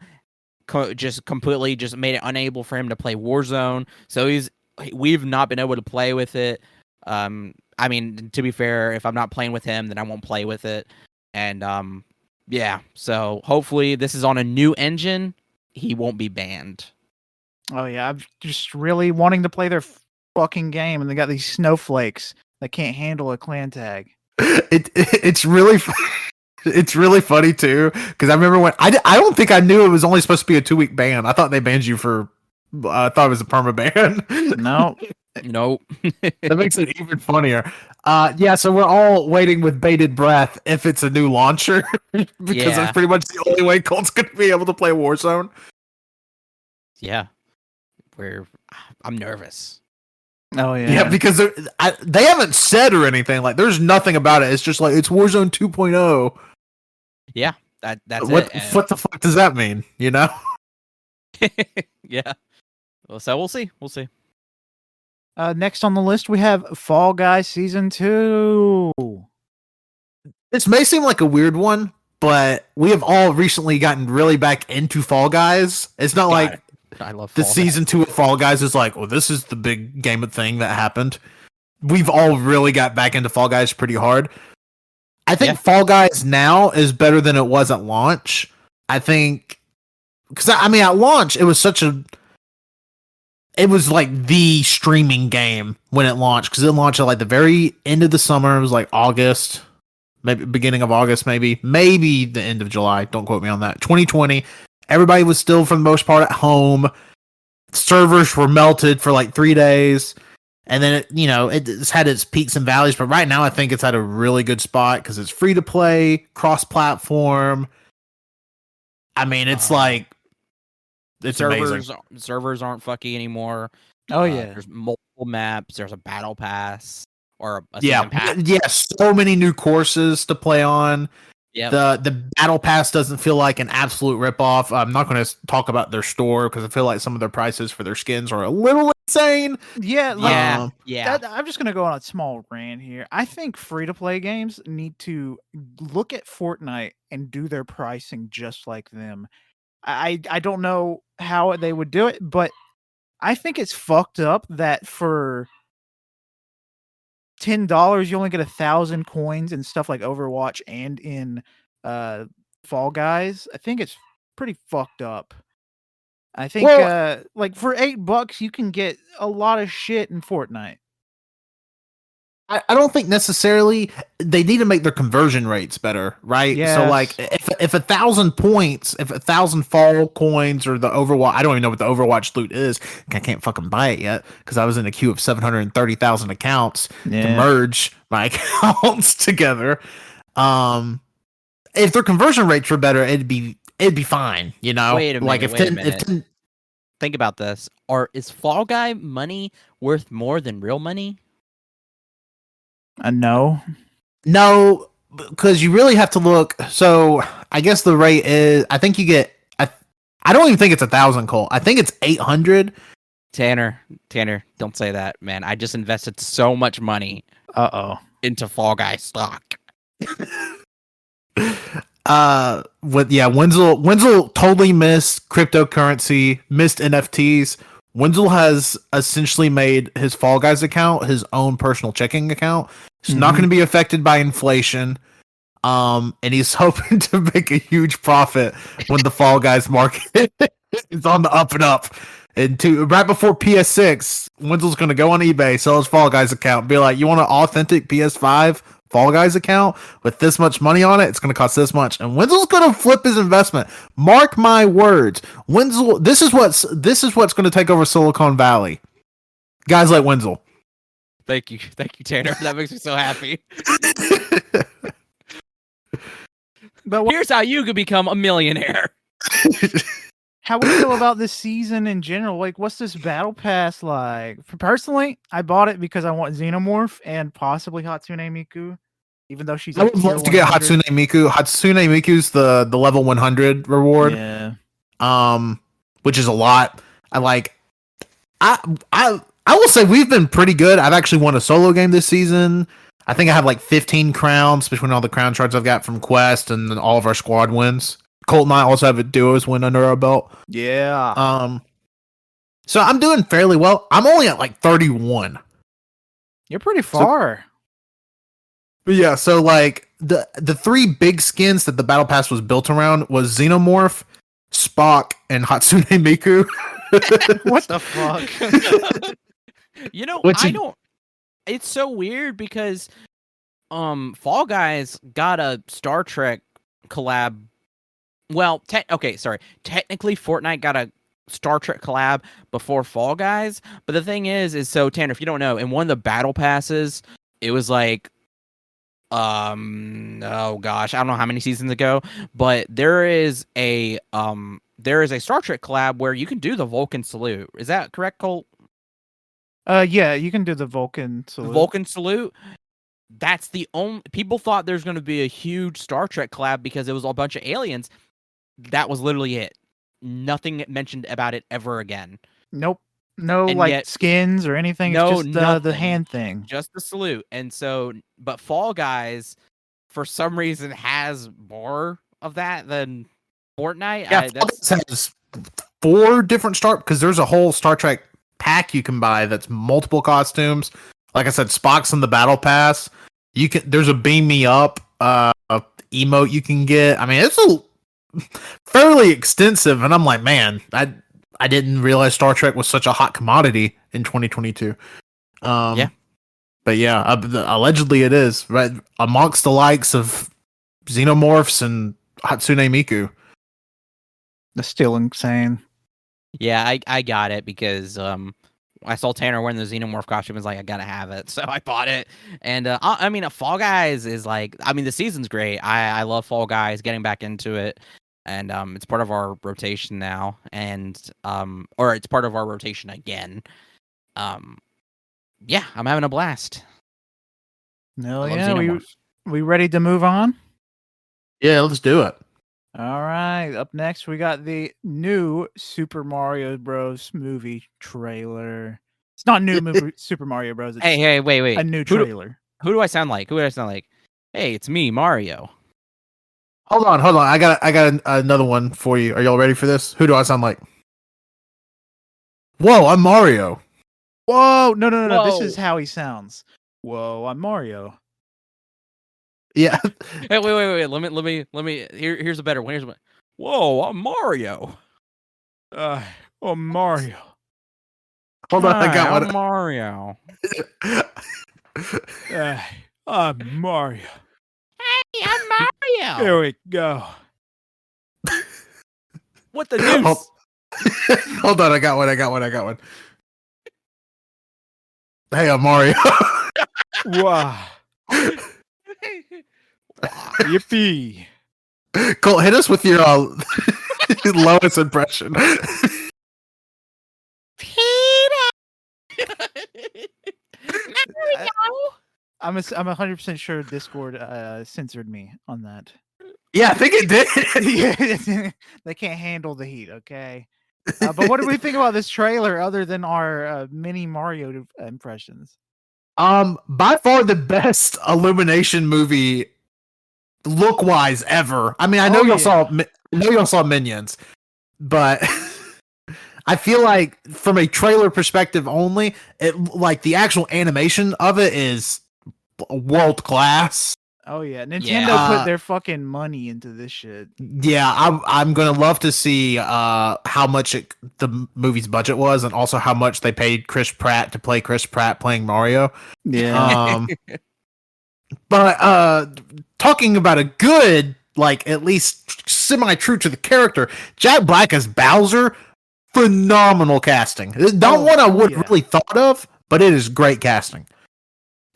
just completely just made it unable for him to play Warzone. So we've not been able to play with it. I mean, to be fair, if I'm not playing with him, then I won't play with it. And yeah, so hopefully this is on a new engine. He won't be banned. Oh yeah, I'm just really wanting to play their fucking game, and they got these snowflakes that can't handle a clan tag. It's really it's really funny too because I remember when I don't think I knew it was only supposed to be a 2-week ban. I thought they banned you for. I thought it was a perma ban. No, nope. That makes it even funnier. Yeah, so we're all waiting with bated breath if it's a new launcher because that's pretty much the only way Colt's going to be able to play Warzone. Yeah, I'm nervous. Oh yeah, yeah, because they haven't said or anything. Like, there's nothing about it. It's just like it's Warzone 2.0. Yeah, that's what, it. What the fuck does that mean? You know? Yeah. Well, so we'll see. We'll see. Next on the list, we have Fall Guys Season 2. This may seem like a weird one, but we have all recently gotten really back into Fall Guys. It's not like I love the Fall Season 2 of Fall Guys is like, well, this is the big game of thing that happened. We've all really got back into Fall Guys pretty hard. I think Fall Guys now is better than it was at launch. I think, because I mean, at launch, it was like the streaming game when it launched, because it launched at like the very end of the summer. It was like August, maybe beginning of August, maybe the end of July. Don't quote me on that. 2020. Everybody was still, for the most part, at home. Servers were melted for like 3 days. And then, it's had its peaks and valleys. But right now, I think it's at a really good spot because it's free to play, cross-platform. I mean, it's like... It's amazing. Servers aren't fucky anymore. Oh, yeah. There's multiple maps. There's a battle pass. Or a season pass. Yeah, so many new courses to play on. Yep. The battle pass doesn't feel like an absolute ripoff. I'm not going to talk about their store because I feel like some of their prices for their skins are a little insane. Yeah. I'm just going to go on a small rant here. I think free-to-play games need to look at Fortnite and do their pricing just like them. I don't know how they would do it, but I think it's fucked up that for $10 you only get 1,000 coins and stuff like Overwatch and in Fall Guys. I think it's pretty fucked up. I think like for $8 you can get a lot of shit in Fortnite. I don't think necessarily they need to make their conversion rates better, right? Yes. So like if 1,000 points, if 1,000 fall coins or the Overwatch, I don't even know what the Overwatch loot is. I can't fucking buy it yet because I was in a queue of 730,000 accounts to merge my accounts together. If their conversion rates were better, it'd be fine, Wait a minute, like if 10, think about this. Is Fall Guy money worth more than real money? No, because you really have to look. So I guess the rate is, I think you get, I don't even think it's 1,000, Colt. I think it's 800. Tanner, don't say that, man. I just invested so much money into Fall Guy stock. Wenzel totally missed cryptocurrency, missed NFTs. Wenzel has essentially made his Fall Guys account his own personal checking account. It's not going to be affected by inflation. And he's hoping to make a huge profit when the Fall Guys market is on the up and up. And right before PS6, Wenzel's going to go on eBay, sell his Fall Guys account, be like, "You want an authentic PS5 Fall Guys account with this much money on it? It's going to cost this much." And Wenzel's going to flip his investment. Mark my words. Wenzel, this is what's going to take over Silicon Valley. Guys like Wenzel. Thank you, Tanner. That makes me so happy. But Here's how you could become a millionaire. how we feel about this season in general? Like, what's this battle pass like? Personally, I bought it because I want Xenomorph and possibly Hatsune Miku, even though she's. I would love to get Hatsune Miku. Hatsune Miku's the level 100 reward. Yeah. Which is a lot. I will say we've been pretty good. I've actually won a solo game this season. I think I have like 15 crowns between all the crown shards I've got from Quest and then all of our squad wins. Colt and I also have a duos win under our belt. Yeah. So I'm doing fairly well. I'm only at like 31. You're pretty far. But yeah, so like the three big skins that the battle pass was built around was Xenomorph, Spock, and Hatsune Miku. What the fuck? You know, it's so weird because Fall Guys got a Star Trek collab. Well, technically Fortnite got a Star Trek collab before Fall Guys, but the thing is so Tanner, if you don't know, in one of the battle passes, it was like oh gosh, I don't know how many seasons ago, but there is a Star Trek collab where you can do the Vulcan salute. Is that correct, Colt? Yeah, you can do the Vulcan salute. Vulcan salute. That's the only. People thought there's going to be a huge Star Trek collab because it was a bunch of aliens. That was literally it. Nothing mentioned about it ever again. Nope. No, And like yet- skins or anything. No, It's just the nothing. hand thing. Just the salute. And so, but Fall Guys, for some reason, has more of that than Fortnite. Yeah, Fall Guys has 4 different because there's a whole Star Trek pack you can buy that's multiple costumes. Like I said, Spock's in the battle pass. There's a beam me up emote you can get. I mean, it's fairly extensive, and I'm like, man, I didn't realize Star Trek was such a hot commodity in 2022. Yeah. But yeah, allegedly it is, right amongst the likes of Xenomorphs and Hatsune Miku. That's still insane. Yeah, I got it because I saw Tanner wearing the Xenomorph costume. I was like, I gotta have it, so I bought it. And I mean, Fall Guys is like, I mean, the season's great. I love Fall Guys. Getting back into it, and it's part of our rotation now, and or it's part of our rotation again. Yeah, I'm having a blast. No, I love yeah, Xenomorphs. we ready to move on? Yeah, let's do it. All right. Up next, we got the new Super Mario Bros. Movie trailer. It's not new movie Super Mario Bros. It's Hey, wait. a new Who do- trailer. Who do I sound like? Hey, it's me, Mario. Hold on. I got another one for you. Are y'all ready for this? Who do I sound like? Whoa, I'm Mario. Whoa! No. This Whoa. is how he sounds. Whoa! I'm Mario. Yeah. Hey, wait. Let me. Here's a better one. Here's one. Whoa, I'm Mario. Oh, Mario. Hold on, I Hi, got I'm one. Mario. I'm Mario. Hey, I'm Mario. Here we go. What the deuce? Hold on, I got one. Hey, I'm Mario. Wow. Yippee. Colt, hit us with your lowest impression. I'm 100% sure Discord censored me on that. Yeah, I think it did. Yeah, they can't handle the heat. Okay, but what do we think about this trailer other than our mini Mario impressions? By far the best Illumination movie look wise ever. I mean, I know y'all saw Minions, but I feel like from a trailer perspective only, it like the actual animation of it is world class. Oh yeah, Nintendo Yeah. put their fucking money into this shit. Yeah, I'm gonna love to see how much the movie's budget was, and also how much they paid Chris Pratt to play Chris Pratt playing Mario. Yeah. But talking about a good, like at least semi true to the character, Jack Black as Bowser, phenomenal casting. Not one I would really thought of, but it is great casting.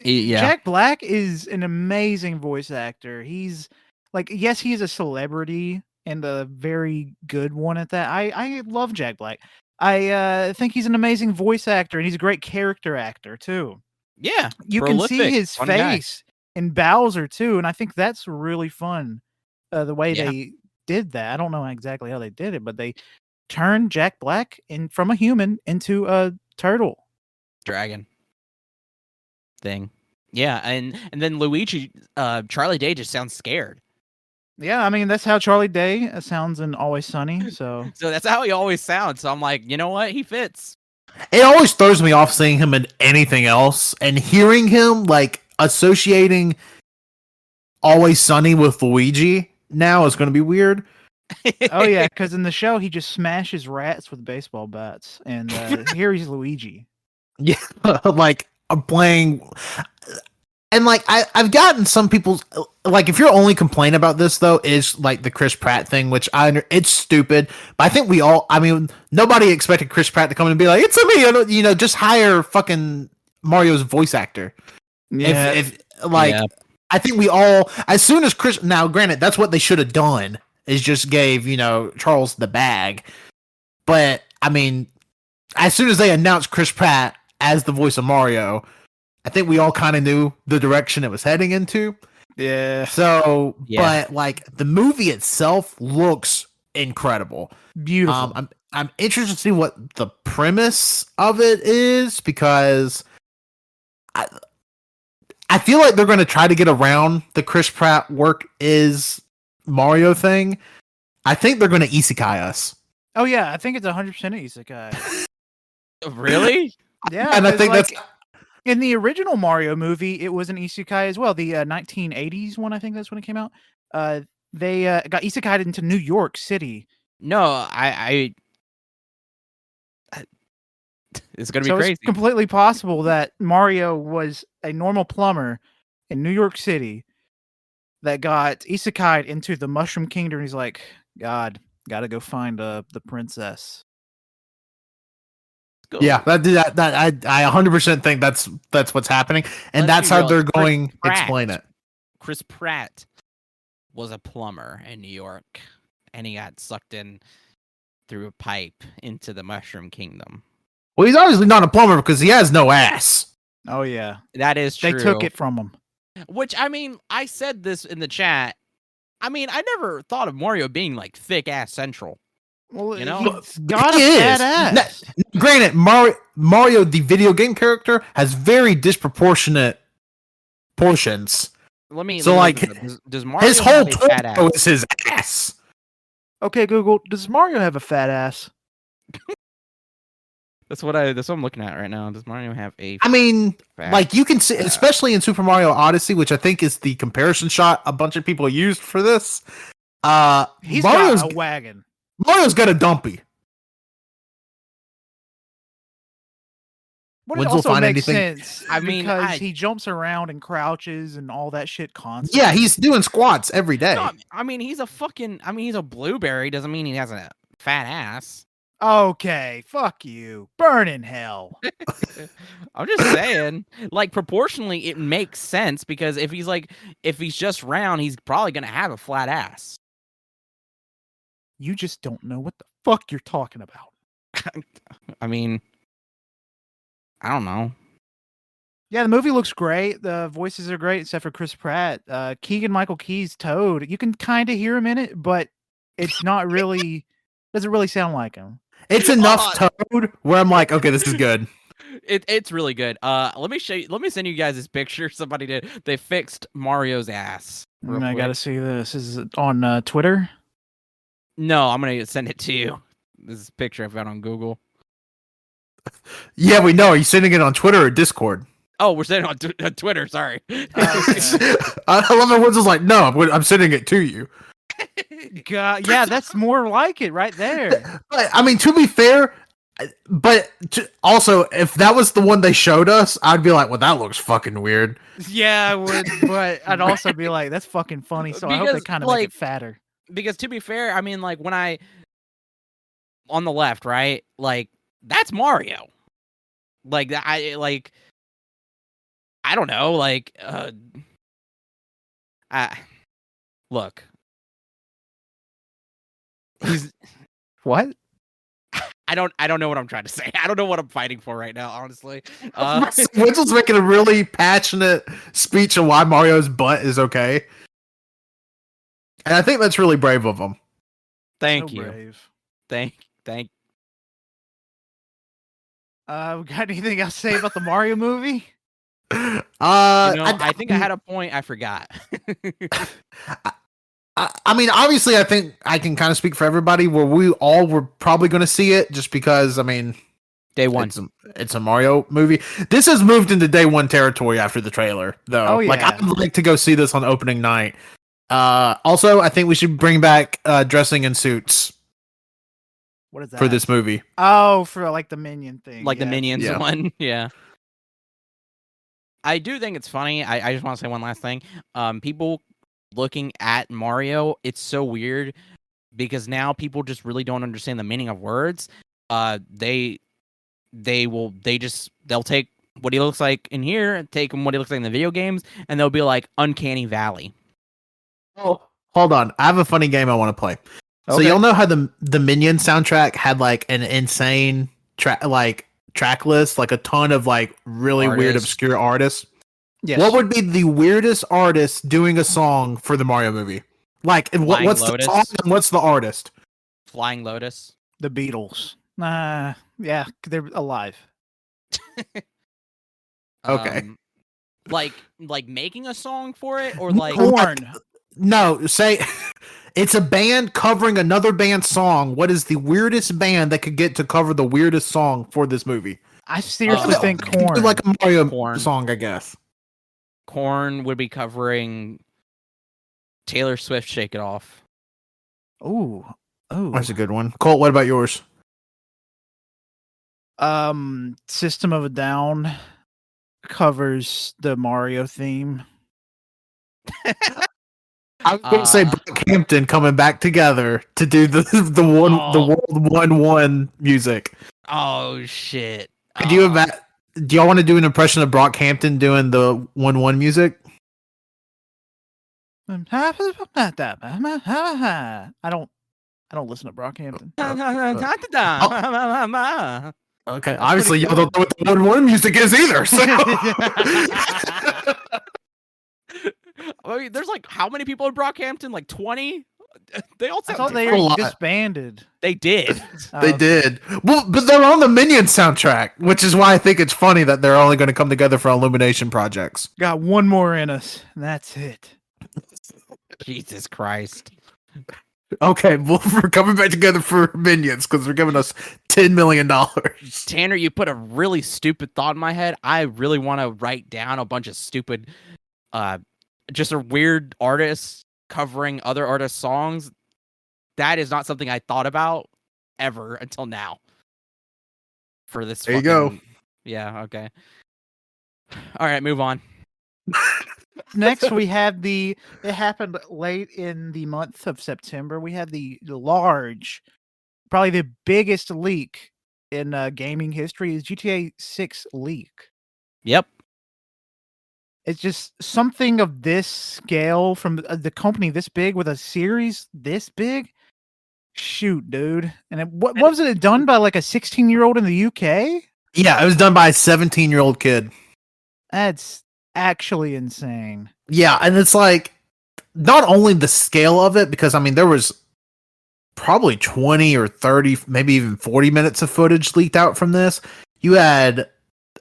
Yeah. Jack Black is an amazing voice actor. He's like, yes, he's a celebrity and a very good one at that. I love Jack Black. I think he's an amazing voice actor, and he's a great character actor too. Yeah. You can see prolific, his fun guy. face in Bowser too, and I think that's really fun. The way Yeah. they did that. I don't know exactly how they did it, but they turned Jack Black from a human into a turtle. Dragon thing. Yeah, and then Luigi, Charlie Day just sounds scared. Yeah, I mean that's how Charlie Day sounds in Always Sunny. So So that's how he always sounds. So I'm like, you know what? He fits. It always throws me off seeing him in anything else, and hearing him like associating Always Sunny with Luigi now is going to be weird. oh yeah, because in the show he just smashes rats with baseball bats, and here he's Luigi. Yeah, like I'm playing, and like I've gotten some people's like, if your only complaint about this though is like the Chris Pratt thing, which it's stupid, but I think we all, I mean, nobody expected Chris Pratt to come in and be like, it's me, you know, just hire fucking Mario's voice actor. Yeah, If like, Yeah. I think we all, as soon as Chris, now granted, that's what they should have done, is just gave, you know, Charles the bag. But I mean, as soon as they announced Chris Pratt as the voice of Mario, I think we all kind of knew the direction it was heading into. yeah, So, Yeah. but like the movie itself looks incredible. beautiful. I'm interested to see what the premise of it is, because I feel like they're going to try to get around the Chris Pratt work is Mario thing. I think they're going to isekai us. Oh yeah, I think it's 100% isekai. Really? Yeah, And I 'cause, think like, that's in the original Mario movie, it was an isekai as well. The 1980s one, I think that's when it came out. They got isekai'd into New York City. No, I it's gonna be So crazy. it's completely possible that Mario was a normal plumber in New York City that got isekai'd into the Mushroom Kingdom. And he's like, God, gotta go find the princess. Cool. yeah, I 100% think that's what's happening, and Let's that's be how real, they're Chris going to Pratt. explain it. Chris Pratt was a plumber in New York, and he got sucked in through a pipe into the Mushroom Kingdom. Well, he's obviously not a plumber because he has no ass. Oh yeah, That is true. they took it from him. Which, I mean, I said this in the chat. I mean, I never thought of Mario being like thick ass central. Well, You know? he's got a He is. fat ass. Granted, Mario, the video game character, has very disproportionate portions. Let me. So, let me like, look it up. Does Mario His have whole a fat torso ass? is his ass. Okay, Google, does Mario have a fat ass? That's what I'm looking at right now. Does Mario have a? I mean, fat like you can see, ass? especially in Super Mario Odyssey, which I think is the comparison shot a bunch of people used for this. He's Mario's got a wagon. got a dumpy. But it Wenzel also find makes anything? sense. I mean, because he jumps around and crouches and all that shit constantly. Yeah, he's doing squats every day. No, I mean, he's a fucking. I mean, he's a blueberry. Doesn't mean he has a fat ass. Okay, fuck you. Burn in hell. I'm just saying, like proportionally, it makes sense because if he's just round, he's probably gonna have a flat ass. You just don't know what the fuck you're talking about. I mean, I don't know. Yeah, the movie looks great. The voices are great, except for Chris Pratt. Keegan-Michael Key's Toad. You can kind of hear him in it, but it's not really. Doesn't really sound like him. It's enough Toad where I'm like, okay, this is good. It's really good. Let me show you. Let me send you guys this picture somebody did. They fixed Mario's ass. real I quick. gotta see this. Is it on Twitter? No, I'm gonna send it to you. This picture I found on Google. Yeah, we know. Are you sending it on Twitter or Discord? Oh, we're sending it on Twitter. Sorry. I love it. Wenzel's like, no, I'm sending it to you. God, yeah, that's more like it right there. But, I mean, to be fair, also, if that was the one they showed us, I'd be like, well, that looks fucking weird. Yeah, I would, but I'd also be like, that's fucking funny. So I hope they Because, kind of make it fatter. Because to be fair, I mean, like when on the left, right? Like that's Mario. Like I don't know, like look. He's What? I don't know what I'm trying to say. I don't know what I'm fighting for right now, honestly. Wenzel's making a really passionate speech on why Mario's butt is okay. And I think that's really brave of him. Thank So you. brave. Thank We got anything else to say about the Mario movie? I think I had a point. I forgot. I mean, obviously, I think I can kind of speak for everybody where we all were probably going to see it just because, I mean, Day one. It's a Mario movie. This has moved into day one territory after the trailer, though. Oh, yeah. Like, I would like to go see this on opening night. Also, I think we should bring back dressing in suits What is that? for this movie. Oh, for like the Minion thing. Like the Minions Yeah. one. Yeah. I do think it's funny. I just want to say one last thing. People looking at Mario, it's so weird because now people just really don't understand the meaning of words. They'll take what he looks like in here and take him what he looks like in the video games, and they'll be like Uncanny Valley. Oh, hold on. I have a funny game I want to play. So Okay. y'all know how the Minion soundtrack had like an insane track list, like a ton of like really weird Artists. obscure artists. Yes. What would be the weirdest artist doing a song for the Mario movie? Like, and Flying what's Lotus? the song and what's the artist? Flying Lotus. The Beatles? Yeah, they're alive. Okay. Like making a song for it, or like Corn. No, say it's a band covering another band's song. What is the weirdest band that could get to cover the weirdest song for this movie? I seriously think Corn. Like a Mario Korn. song, I guess. Korn would be covering Taylor Swift "Shake It Off." Ooh. That's a good one. Colt, what about yours? System of a Down covers the Mario theme. I was going to say Brockhampton coming back together to do the World 1-1 music. Oh shit! Do y'all want to do an impression of Brockhampton doing the 1-1 music? I don't listen to Brockhampton. Okay, obviously y'all don't know what the 1-1 music is either. So. I mean, there's like how many people in Brockhampton? Like 20? They all I sound thought they different. disbanded. They did. They did. Well, but they're on the Minion soundtrack, which is why I think it's funny that they're only going to come together for Illumination projects. Got one more in us. And that's it. Jesus Christ. Okay, well, we're coming back together for Minions because they're giving us $10 million. Tanner, you put a really stupid thought in my head. I really want to write down a bunch of stupid, just a weird artists covering other artists' songs. That is not something I thought about ever until now. For this, there you go. Yeah. Okay. All right, move on. Next, we have it happened late in the month of September. We had the large, probably the biggest leak in gaming history is GTA 6 leak. Yep. It's just something of this scale from the company this big with a series this big. Shoot, dude. And what was it done by like a 16-year-old in the UK? Yeah, it was done by a 17-year-old kid. That's actually insane. Yeah, and it's like not only the scale of it, because I mean there was probably 20 or 30, maybe even 40 minutes of footage leaked out from this. You had,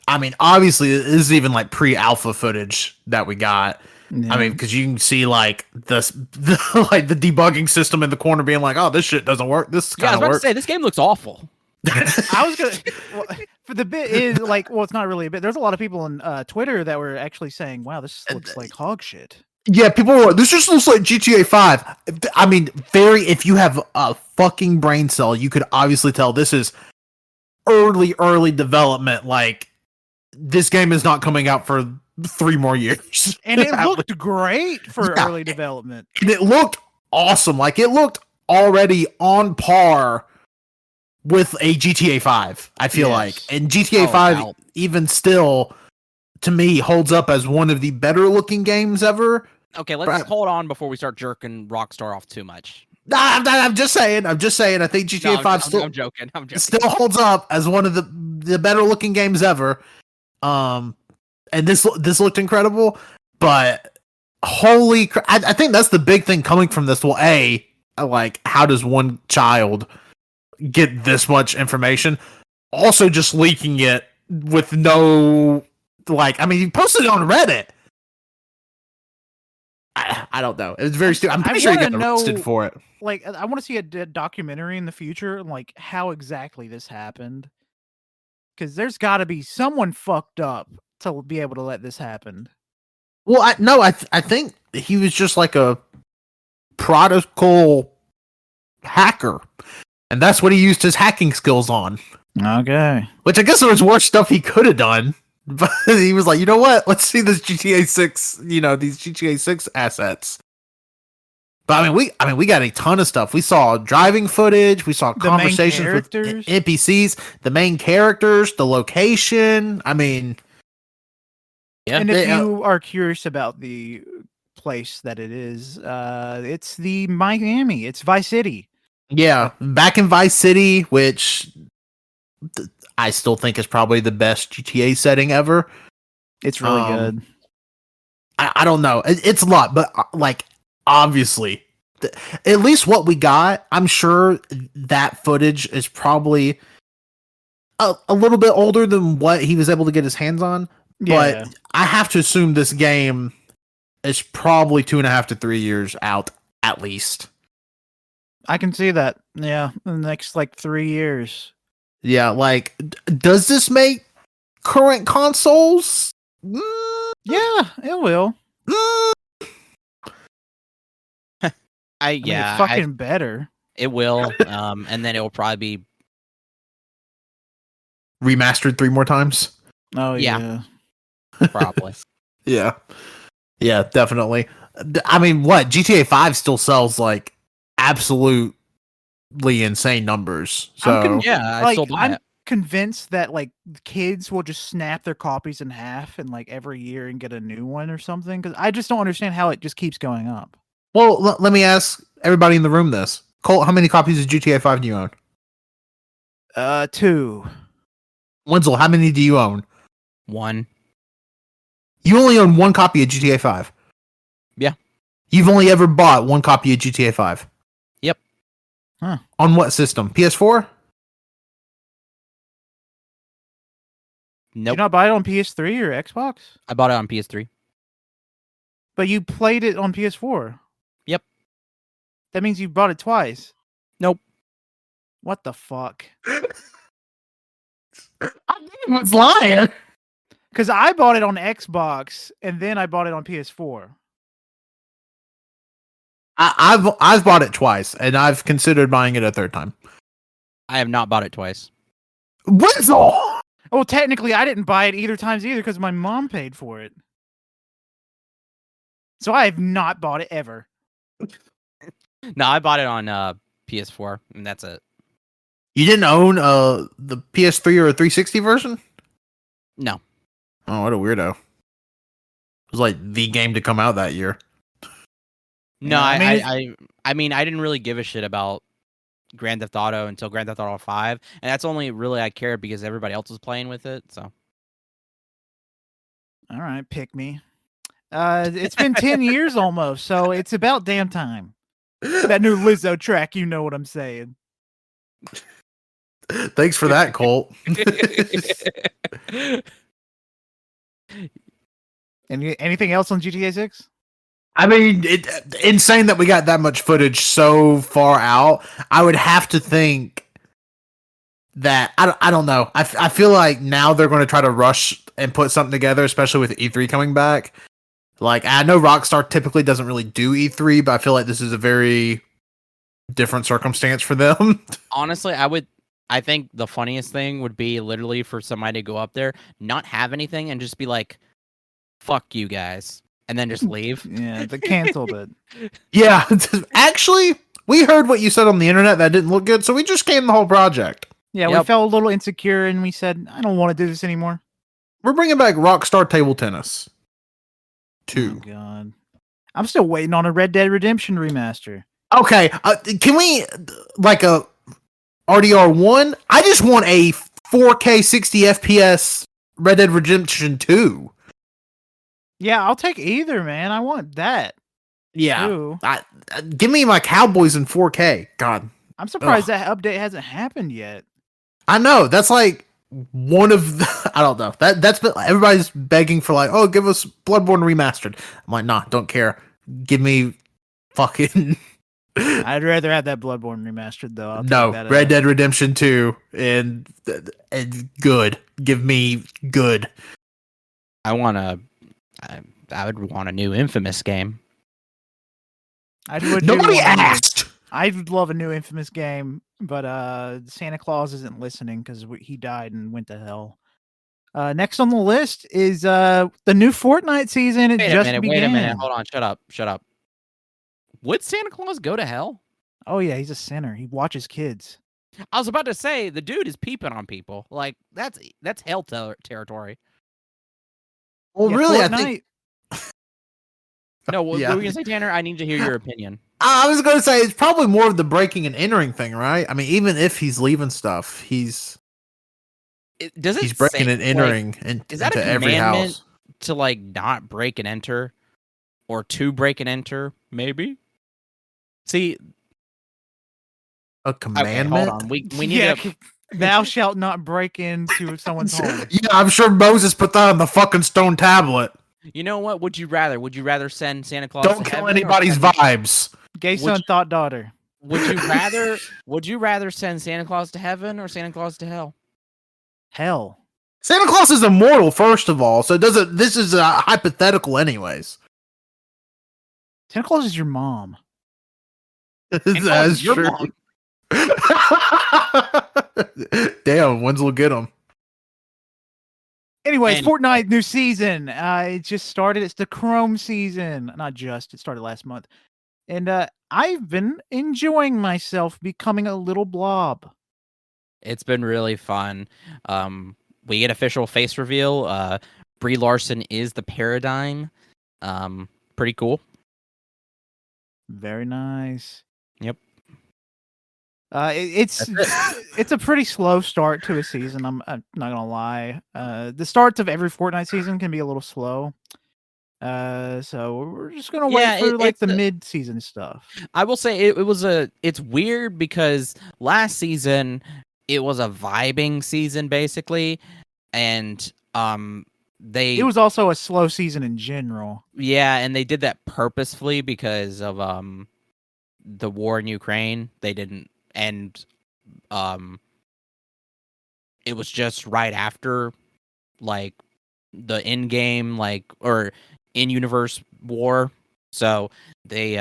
I mean, obviously this is even like pre-alpha footage that we got. Yeah. I mean, because you can see like like the debugging system in the corner being like, "Oh, this shit doesn't work. This Yeah, I was kind of about to works." say this game looks awful. I was gonna. Well, for the bit is like, well, it's not really a bit. There's a lot of people on Twitter that were actually saying, "Wow, this looks like hog shit." Yeah, people were. This just looks like GTA 5. I mean, if you have a fucking brain cell, you could obviously tell this is early development. Like, this game is not coming out for 3 more years. And it looked great for Yeah. early development. And it looked awesome. Like, it looked already on par with a GTA 5, I feel like. And GTA 5, wow. even still, to me, holds up as one of the better looking games ever. Okay, let's hold on before we start jerking Rockstar off too much. I'm just saying. I think GTA No, 5 I'm joking. still holds up as one of the better looking games ever. And this looked incredible, but holy crap! I think that's the big thing coming from this. Well, like, how does one child get this much information? Also, just leaking it with no, like, I mean, he posted it on Reddit. I don't know. It's very stupid. I'm pretty sure he got arrested for it. Like, I want to see a documentary in the future, like how exactly this happened, because there's got to be someone fucked up to be able to let this happen. Well, I think he was just like a prodigal hacker, and that's what he used his hacking skills on. Okay. Which I guess there was worse stuff he could have done, but he was like, you know what? Let's see this GTA 6, these GTA 6 assets. But I mean, we got a ton of stuff. We saw driving footage. We saw conversations with NPCs, the main characters, the location. I mean, yeah. And if you are curious about the place that it is, it's the Miami. It's Vice City. Yeah, back in Vice City, which I still think is probably the best GTA setting ever. It's really good. I don't know. It's a lot, but like, obviously, at least what we got, I'm sure that footage is probably a little bit older than what he was able to get his hands on. Yeah. But I have to assume this game is probably 2.5 to 3 years out, at least. I can see that. Yeah, in the next like 3 years. Yeah, like, does this make current consoles? Yeah, it will. I mean, it's fucking better. It will, and then it will probably be remastered 3 more times. Oh yeah. Probably. Yeah, definitely. I mean, what GTA 5 still sells like absolutely insane numbers. So I'm convinced that like kids will just snap their copies in half and like every year and get a new one or something. Because I just don't understand how it just keeps going up. Well, let me ask everybody in the room this. Colt, how many copies of GTA 5 do you own? 2. Wenzel, how many do you own? 1. You only own 1 copy of GTA 5? Yeah. You've only ever bought 1 copy of GTA 5? Yep. Huh. On what system? PS4? Did Nope. you not buy it on PS3 or Xbox? I bought it on PS3. But you played it on PS4? Yep. That means you bought it twice? Nope. What the fuck? I was lying. Because I bought it on Xbox and then I bought it on PS4. I've bought it twice, and I've considered buying it a third time. I have not bought it twice. Wenzel! Well, technically, I didn't buy it either times either because my mom paid for it. So I have not bought it ever. No, I bought it on PS4, and that's it. You didn't own the PS3 or a 360 version? No. Oh, what a weirdo. It was like the game to come out that year. No, Yeah, I mean, I didn't really give a shit about Grand Theft Auto until Grand Theft Auto 5, and that's only really I cared because everybody else was playing with it. So, All right, pick me. It's been 10 years almost, so it's about damn time. That new Lizzo track, you know what I'm saying. Thanks for that, Colt. Anything else on GTA 6? I mean, insane that we got that much footage so far out. I would have to think that I don't know. I feel like now they're going to try to rush and put something together, especially with E3 coming back. Like, I know Rockstar typically doesn't really do E3, but I feel like this is a very different circumstance for them. Honestly, I think the funniest thing would be literally for somebody to go up there, not have anything, and just be like, "Fuck you guys," and then just leave. Yeah, they canceled it. Yeah, actually, we heard what you said on the internet that didn't look good, so we just canned the whole project. Yeah, we Yep. felt a little insecure, and we said, "I don't want to do this anymore." We're bringing back Rockstar Table Tennis Oh 2. my god, I'm still waiting on a Red Dead Redemption remaster. Okay, can we like a RDR1? I just want a 4K 60 FPS Red Dead Redemption 2. Yeah, I'll take either, man. I want that. Yeah, too. give me my Cowboys in 4K. God, I'm surprised that update hasn't happened yet. I know that's like one of the, I don't know that's been, everybody's begging for like, oh, give us Bloodborne remastered. I'm like, nah, don't care. Give me fucking. I'd rather have that Bloodborne remastered though. I'll No, take that, Red Dead Redemption 2 and good. Give me good. I would want a new Infamous game. Nobody asked. I'd love a new Infamous game, but Santa Claus isn't listening because he died and went to hell. Next on the list is the new Fortnite season. It just began. Wait a minute. Hold on. Shut up. Would Santa Claus go to hell? Oh yeah, he's a sinner. He watches kids. I was about to say the dude is peeping on people. Like that's hell territory. Well, Yeah, really, Fortnite, I think. No, what Yeah. were you gonna say, Tanner? I need to hear your opinion. I was going to say it's probably more of the breaking and entering thing, right? I mean, even if he's leaving stuff, he's breaking and entering is that into a every commandment house. to like not break and enter, or to break and enter? Maybe. See, A okay, commandment. hold on. We need to. Thou shalt not break into someone's home. Yeah, I'm sure Moses put that on the fucking stone tablet. You know what? Would you rather? Would you rather send Santa Claus? Don't to kill heaven or anybody's send- vibes. Gay son, thought daughter. Would you rather? Would you rather send Santa Claus to heaven or Santa Claus to hell? Hell. Santa Claus is immortal, first of all, so it doesn't. This is hypothetical, anyways. Santa Claus is your mom. That's your true. mom. Damn, Wenzel get him. Anyways, And- Fortnite new season. It just started. It's the Chrome season. Not just. It started last month. And I've been enjoying myself becoming a little blob. It's been really fun. We get official face reveal. Brie Larson is the Paradigm. Pretty cool. Very nice. Yep. It's a pretty slow start to a season. I'm not gonna lie. The starts of every Fortnite season can be a little slow. So we're just gonna wait for like the mid-season stuff. I will say it's weird because last season it was a vibing season basically, and It was also a slow season in general. yeah, and they did that purposefully because of the war in Ukraine. They didn't, and it was just right after like the in game or in universe war. So they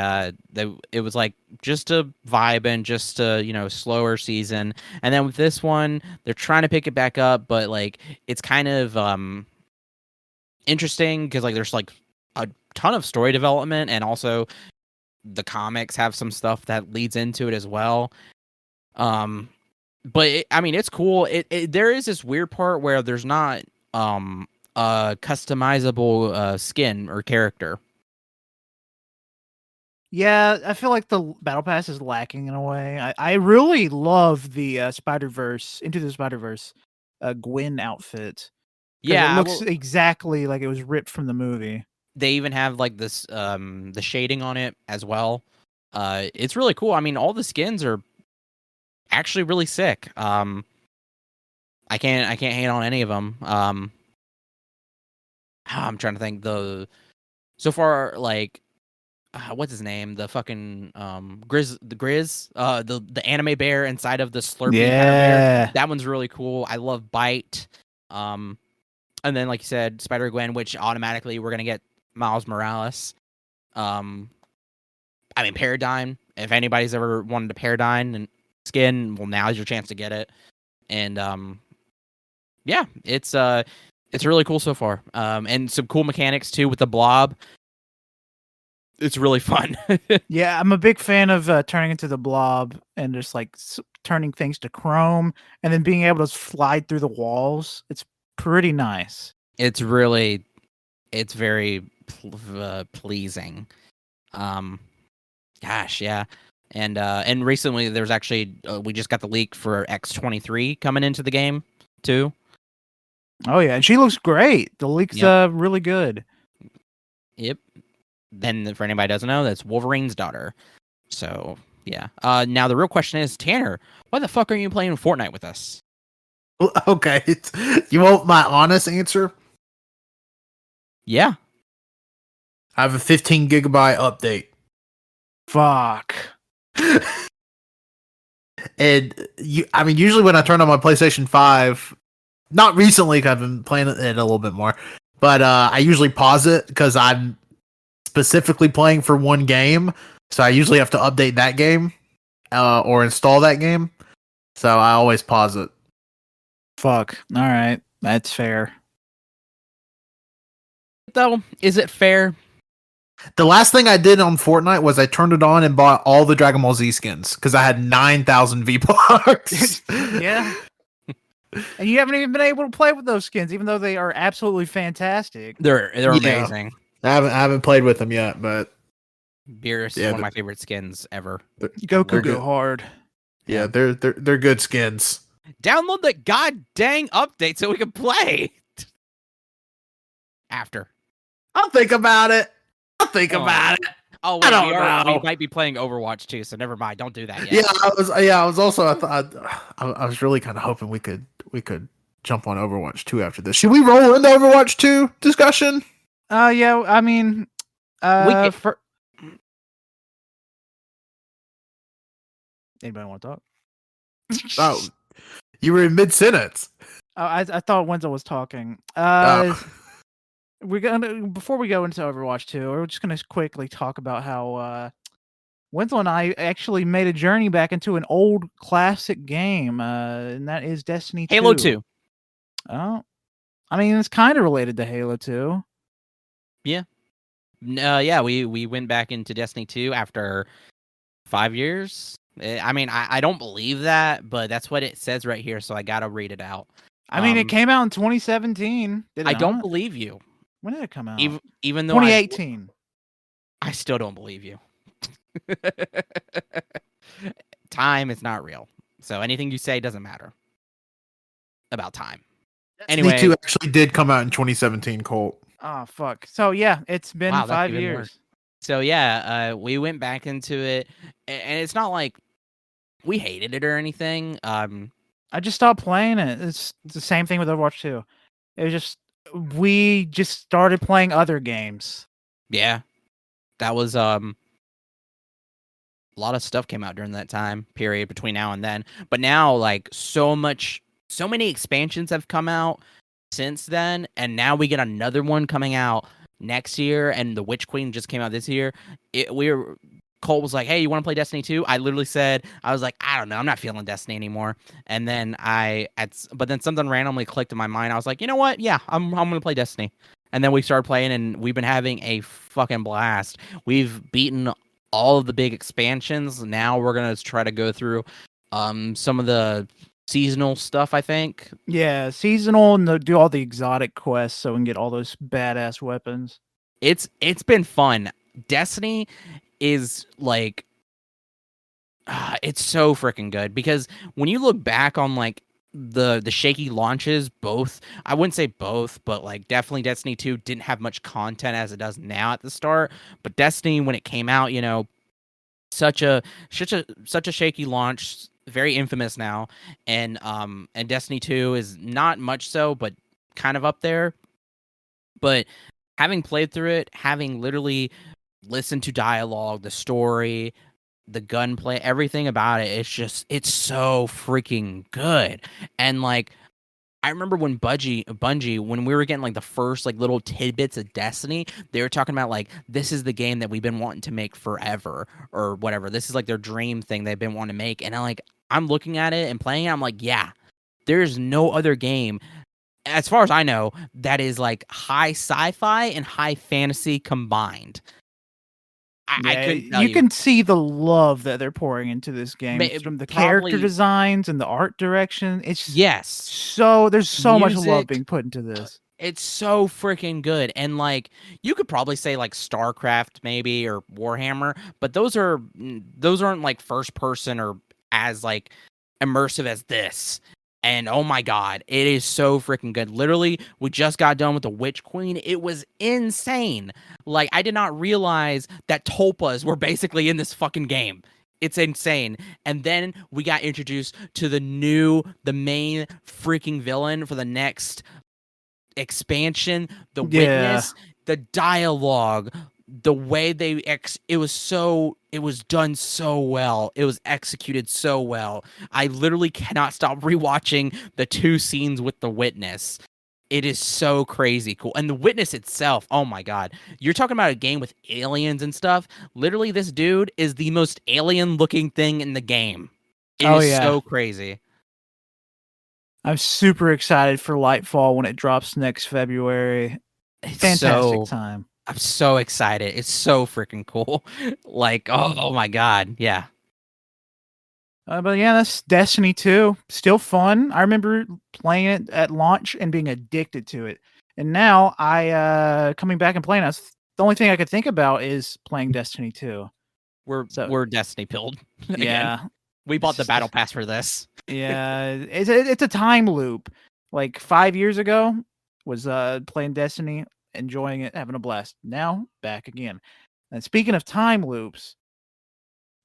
it was like just a vibe and just a slower season. And then with this one, they're trying to pick it back up, but like it's kind of interesting because like there's like a ton of story development, and also the comics have some stuff that leads into it as well. But I mean, it's cool. There is this weird part where there's not a customizable skin or character. Yeah, I feel like the battle pass is lacking in a way. I really love the Spider-Verse, Into the Spider-Verse Gwen outfit. Yeah, it looks exactly like it was ripped from the movie. They even have like this the shading on it as well. It's really cool. I mean, all the skins are actually really sick. I can't hate on any of them. I'm trying to think so far, like what's his name? The fucking Grizz, the anime bear inside of the Slurpee kind of bear. Yeah. That one's really cool. I love Bite. And then like you said, Spider-Gwen, which automatically we're gonna get Miles Morales. I mean Paradigm. If anybody's ever wanted a Paradigm and skin, well, now's your chance to get it. And yeah, it's really cool so far. And some cool mechanics too with the blob. It's really fun. Yeah, I'm a big fan of turning into the blob and just like turning things to chrome and then being able to slide through the walls. It's pretty nice. It's very pleasing. Gosh, yeah. And recently there's actually we just got the leak for X23 coming into the game too. Oh yeah, and she looks great. The leak's really good. Yep. Then for anybody who doesn't know, that's Wolverine's daughter. So yeah. Now the real question is, Tanner, why the fuck are you playing Fortnite with us? Okay, you want my honest answer? Yeah. I have a 15 gigabyte update. Fuck. And I mean, usually when I turn on my PlayStation 5, not recently, 'cause I've been playing it a little bit more, but I usually pause it because I'm specifically playing for one game, so I usually have to update that game or install that game. So I always pause it. Fuck. All right, that's fair. Though, is it fair? The last thing I did on Fortnite was I turned it on and bought all the Dragon Ball Z skins because I had 9,000 V-Bucks. Yeah. And you haven't even been able to play with those skins, even though they are absolutely fantastic. They're amazing. I haven't played with them yet, but Beerus is one of my favorite skins ever. Goku go hard. Yeah, they're good skins. Download the god dang update so we can play. After. I'll think about it. About it. Oh, wait, we might be playing Overwatch too, so never mind. Don't do that yet. I was also I was really kind of hoping we could jump on Overwatch 2 after this. Should we roll into Overwatch 2 discussion? Yeah, I mean, anybody want to talk? Oh, you were in mid-sentence. Oh, I thought Wenzel was talking. Before we go into Overwatch 2, we're just gonna quickly talk about how Wenzel and I actually made a journey back into an old classic game, and that is Destiny 2. Halo 2. Oh, I mean, it's kind of related to Halo 2. Yeah. Yeah, we went back into Destiny 2 after 5 years. I mean, I don't believe that, but that's what it says right here, so I gotta read it out. I mean, it came out in 2017. I don't believe you. When did it come out? Even though 2018. I still don't believe you. Time is not real. So anything you say doesn't matter about time. Anyway, Destiny 2 actually did come out in 2017, Colt. Oh, fuck. So, yeah, it's been 5 years. So, yeah, we went back into it, and it's not like we hated it or anything. I just stopped playing it. It's the same thing with Overwatch 2. It was just, we just started playing other games. Yeah. That was, a lot of stuff came out during that time period between now and then. But now, like, so many expansions have come out since then, and now we get another one coming out next year, and the Witch Queen just came out this year. Colt was like, "Hey, you want to play Destiny 2?" I literally said, "I was like, I don't know, I'm not feeling Destiny anymore." And then but then something randomly clicked in my mind. I was like, you know what? Yeah, I'm gonna play Destiny. And then we started playing, and we've been having a fucking blast. We've beaten all of the big expansions. Now we're gonna try to go through some of the seasonal stuff, I think. Yeah, seasonal, and do all the exotic quests so we can get all those badass weapons. It's been fun. Destiny is like it's so freaking good, because when you look back on like the shaky launches, I wouldn't say both, but like definitely Destiny 2 didn't have much content as it does now at the start. But Destiny, when it came out, you know, such a shaky launch, very infamous now, and Destiny 2 is not much so, but kind of up there. But having played through it, having literally listen to dialogue, the story, the gunplay, everything about it. It's so freaking good. And like, I remember when Bungie, when we were getting like the first like little tidbits of Destiny, they were talking about like, this is the game that we've been wanting to make forever or whatever. This is like their dream thing they've been wanting to make. And I'm looking at it and playing it. I'm like, yeah, there's no other game, as far as I know, that is like high sci-fi and high fantasy combined. I couldn't tell you can see the love that they're pouring into this game from the character designs and the art direction. It's yes, so there's so much love Music. being put into this. It's so freaking good. And like, you could probably say like StarCraft maybe or Warhammer, but those aren't like first person or as like immersive as this. And oh my god, it is so freaking good. Literally, we just got done with the Witch Queen. It was insane. Like, I did not realize that tulpas were basically in this fucking game. It's insane. And then we got introduced to the main freaking villain for the next expansion, the Witness, the dialogue, the way it was done so well. It was executed so well. I literally cannot stop rewatching the 2 scenes with the Witness. It is so crazy cool. And the Witness itself, oh my god. You're talking about a game with aliens and stuff. Literally, this dude is the most alien looking thing in the game. It is so crazy. I'm super excited for Lightfall when it drops next February. Fantastic time. I'm so excited. It's so freaking cool. Like, oh my god. Yeah. But yeah, that's Destiny 2. Still fun. I remember playing it at launch and being addicted to it. And now I coming back and playing it, the only thing I could think about is playing Destiny 2. We're Destiny pilled. Yeah. We bought the battle pass for this. Yeah, it's a time loop. Like 5 years ago was playing Destiny, enjoying it, having a blast. Now, back again. And speaking of time loops,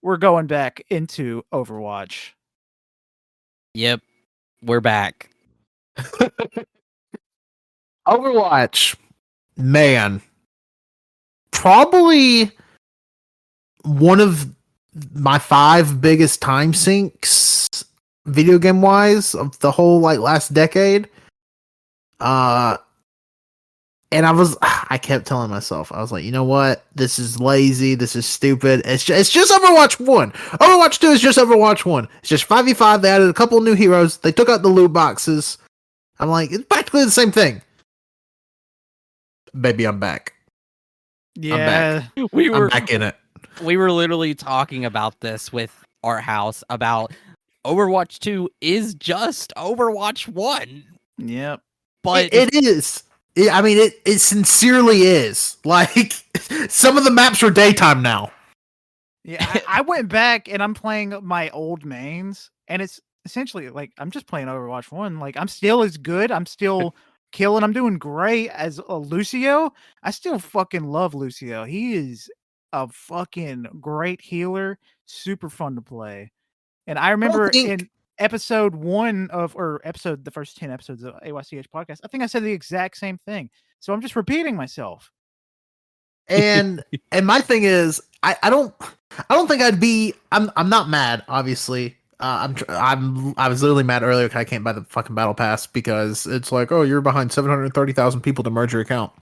we're going back into Overwatch. Yep, we're back. Overwatch, man, probably one of my 5 biggest time sinks video game wise of the whole like last decade. And I kept telling myself, I was like, you know what? This is lazy. This is stupid. It's just Overwatch 1. Overwatch 2 is just Overwatch 1. It's just 5v5. They added a couple of new heroes. They took out the loot boxes. I'm like, it's practically the same thing. Baby, I'm back. Yeah. I'm back. I'm back in it. We were literally talking about this with our house about Overwatch 2 is just Overwatch 1. Yep. But it is. I mean, it sincerely is. Like, some of the maps are daytime now. Yeah, I went back and I'm playing my old mains, and it's essentially like I'm just playing Overwatch 1. Like, I'm still as good. I'm still killing. I'm doing great as Lucio. I still fucking love Lucio. He is a fucking great healer. Super fun to play. And I remember in episode 1 the first 10 episodes of AYCH podcast, I think I said the exact same thing. So I'm just repeating myself. And my thing is, I don't think I'd be. I'm not mad, obviously. I was literally mad earlier because I can't buy the fucking battle pass because it's like, oh, you're behind 730,000 people to merge your account.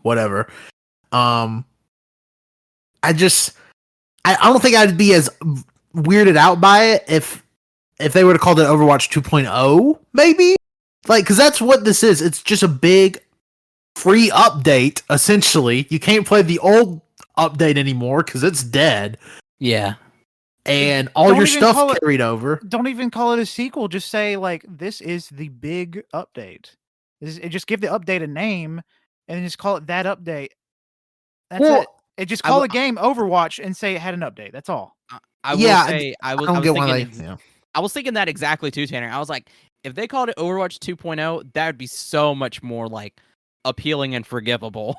Whatever. I don't think I'd be as weirded out by it if they would have called it Overwatch 2.0, maybe? Like, because that's what this is. It's just a big free update, essentially. You can't play the old update anymore because it's dead. Yeah. And all your stuff carried over. Don't even call it a sequel. Just say, like, this is the big update. Just give the update a name and then just call it that update. That's it. Just call the game Overwatch and say it had an update. That's all. I was thinking that exactly too, Tanner. I was like, if they called it Overwatch 2.0, that would be so much more like appealing and forgivable.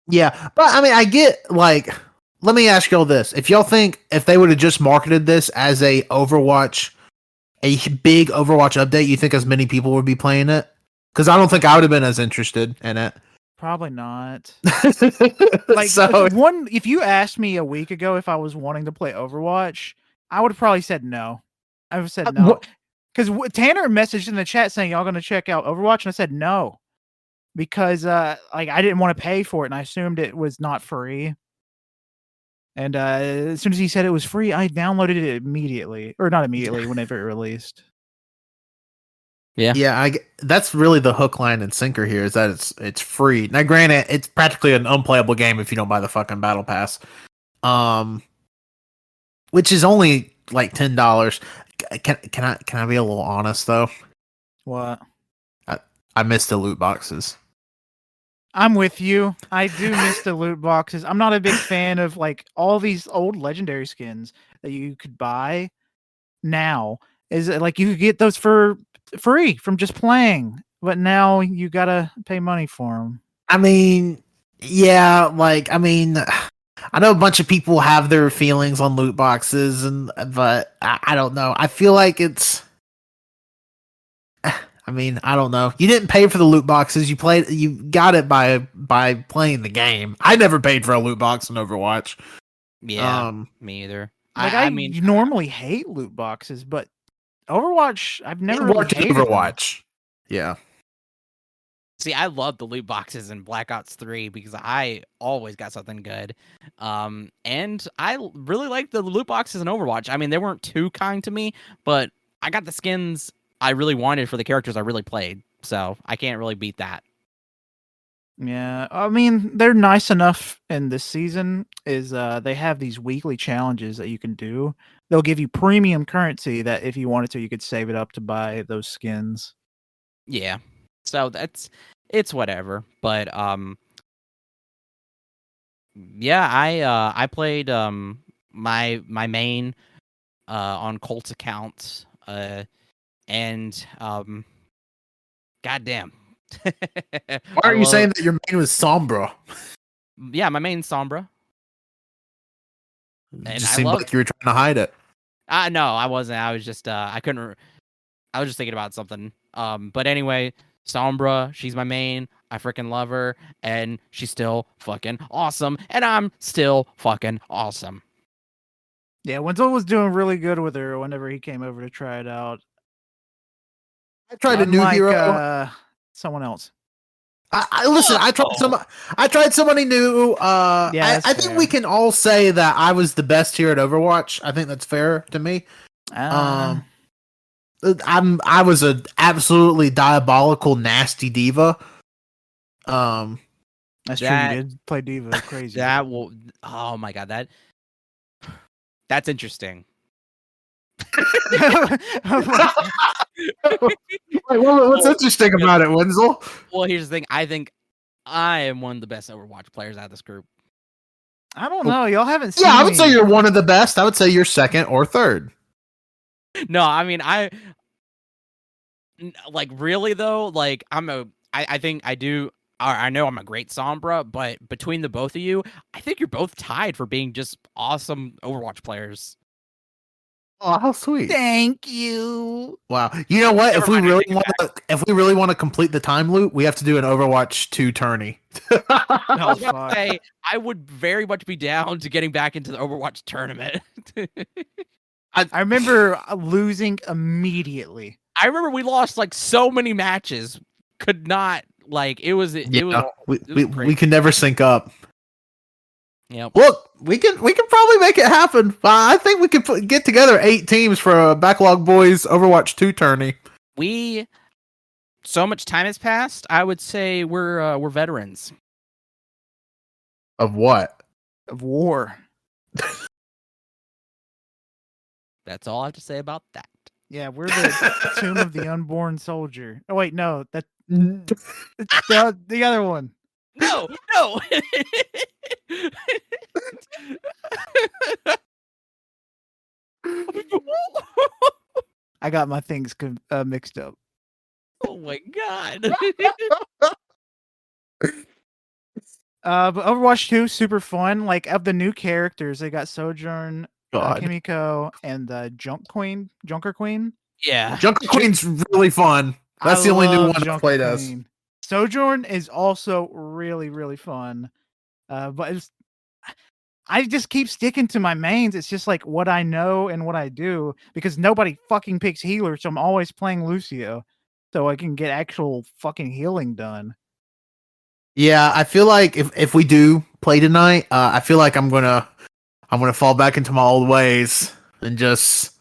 Yeah, but I mean, I get like, let me ask y'all this: if y'all think if they would have just marketed this as a big Overwatch update, you think as many people would be playing it? Because I don't think I would have been as interested in it. Probably not. Like so if you asked me a week ago if I was wanting to play Overwatch, I would have probably said no. I would have said no. Because Tanner messaged in the chat saying y'all gonna check out Overwatch, and I said no. Because like I didn't want to pay for it, and I assumed it was not free. And as soon as he said it was free, I downloaded it immediately, or not immediately, whenever it released. Yeah, that's really the hook, line, and sinker here is that it's free. Now, granted, it's practically an unplayable game if you don't buy the fucking battle pass, which is only like $10. Can I be a little honest though? What? I miss the loot boxes. I'm with you. I do miss the loot boxes. I'm not a big fan of like all these old legendary skins that you could buy now. Is it like you could get those for free from just playing, but now you gotta pay money for them. I mean, yeah, like I know a bunch of people have their feelings on loot boxes, but I don't know. I feel like it's. I don't know. You didn't pay for the loot boxes. You got it by playing the game. I never paid for a loot box in Overwatch. Yeah, me either. Like I mean, you normally hate loot boxes, but Overwatch, I've never really hated Overwatch. them. Yeah. See, I love the loot boxes in Black Ops 3 because I always got something good. And I really like the loot boxes in Overwatch. I mean, they weren't too kind to me, but I got the skins I really wanted for the characters I really played. So I can't really beat that. Yeah, I mean, they're nice enough in this season is they have these weekly challenges that you can do. They'll give you premium currency that if you wanted to, you could save it up to buy those skins. Yeah. So it's whatever. But yeah, I played my main on Colt's account and goddamn. Why are you saying that your main was Sombra? Yeah, my main's Sombra. It just seemed like you were trying to hide it. No, I wasn't. I was just I was just thinking about something. But anyway, Sombra, she's my main. I freaking love her, and she's still fucking awesome, and I'm still fucking awesome. Yeah, Wenzel was doing really good with her whenever he came over to try it out. I tried a new hero. Someone else. Listen. I tried somebody new. Yeah, I think we can all say that I was the best here at Overwatch. I think that's fair to me. I was an absolutely diabolical, nasty diva. That's true. You did play diva crazy. Oh my god, that's interesting. What's interesting about it, Wenzel? Well, here's the thing. I think I am one of the best Overwatch players out of this group. I don't know. Y'all haven't seen Yeah, I would say you're one of the best. I would say you're second or third. No, I mean, really though, like I think I do. I know I'm a great Sombra, but between the both of you, I think you're both tied for being just awesome Overwatch players. Oh, how sweet! Thank you. Wow. You know what? If we really want to complete the time loop, we have to do an Overwatch 2 tourney. I would very much be down to getting back into the Overwatch tournament. I remember losing immediately. I remember we lost like so many matches. Could not it was we can never sync up. Yep. Look, we can probably make it happen. I think we could get together 8 teams for a Backlog BoyZ Overwatch 2 tourney. So much time has passed. I would say we're veterans. Of what? Of war. That's all I have to say about that. Yeah, we're the Tomb of the Unborn Soldier. Oh wait, no, that's the other one. No. I got my things mixed up. Oh my god. But Overwatch 2, super fun. Like, of the new characters, they got Sojourn, Kimiko, and the Junker Queen. Yeah. Junker Queen's really fun. That's the only new one I played as. Sojourn is also really, really fun. But I just keep sticking to my mains. It's just like what I know and what I do because nobody fucking picks healer, so I'm always playing Lucio, so I can get actual fucking healing done. Yeah, I feel like if we do play tonight, I feel like I'm gonna fall back into my old ways and just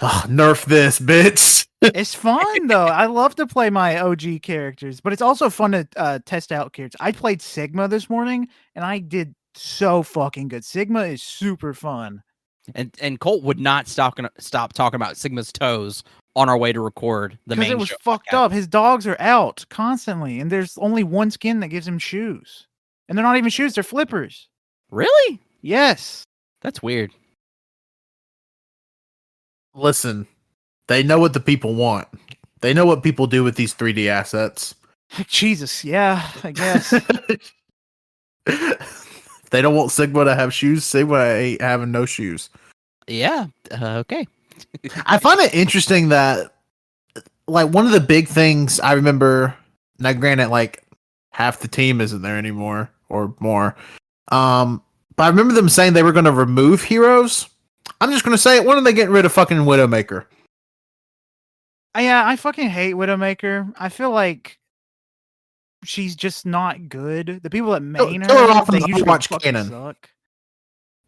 nerf this, bitch. It's fun though. I love to play my OG characters, but it's also fun to test out characters. I played Sigma this morning, and I did so fucking good. Sigma is super fun. And Colt would not stop talking about Sigma's toes on our way to record the Because main it was show fucked podcast. up. His dogs are out constantly, and there's only one skin that gives him shoes. And they're not even shoes, they're flippers. Really? Yes. That's weird. Listen, they know what the people want. They know what people do with these 3D assets. Jesus, yeah, I guess. They don't want Sigma to have shoes. Sigma ain't having no shoes. Yeah. Okay. I find it interesting that, like, one of the big things I remember. Now, granted, like half the team isn't there anymore or more. But I remember them saying they were going to remove heroes. I'm just going to say it. When are they getting rid of fucking Widowmaker? Yeah, I fucking hate Widowmaker. I feel like she's just not good. The people that main kill her her, off in they the usually Overwatch fucking canon. suck.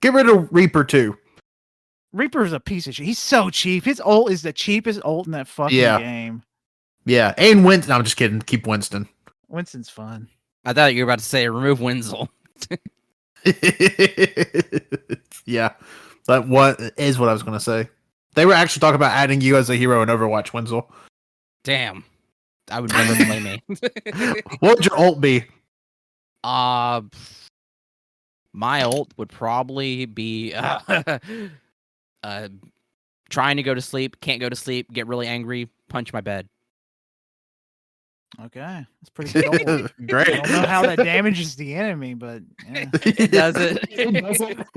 Get rid of Reaper too. Reaper's a piece of shit. He's so cheap. His ult is the cheapest ult in that fucking game. Yeah, and Winston. No, I'm just kidding. Keep Winston. Winston's fun. I thought you were about to say remove Wenzel. Yeah, that what is what I was going to say. They were actually talking about adding you as a hero in Overwatch, Wenzel. Damn. I would never play me. What would your ult be? My ult would probably be trying to go to sleep, can't go to sleep, get really angry, punch my bed. Okay, that's pretty good ult. Great. I don't know how that damages the enemy, but yeah. It does it.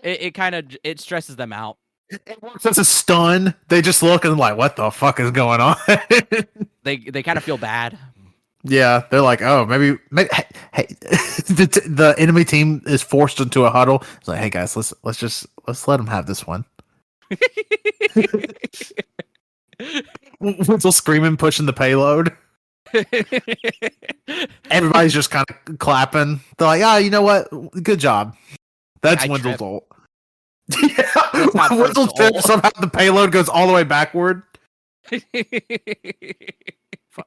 It kind of it stresses them out. It works as a stun. They just look and like, what the fuck is going on? They kind of feel bad. Yeah, they're like, oh, maybe hey, the enemy team is forced into a huddle. It's like, hey guys, let's let them have this one. Wenzel screaming, pushing the payload. Everybody's just kind of clapping. They're like, you know what? Good job. That's Wenzel's ult. Yeah, Wenzel's trip, somehow the payload goes all the way backward.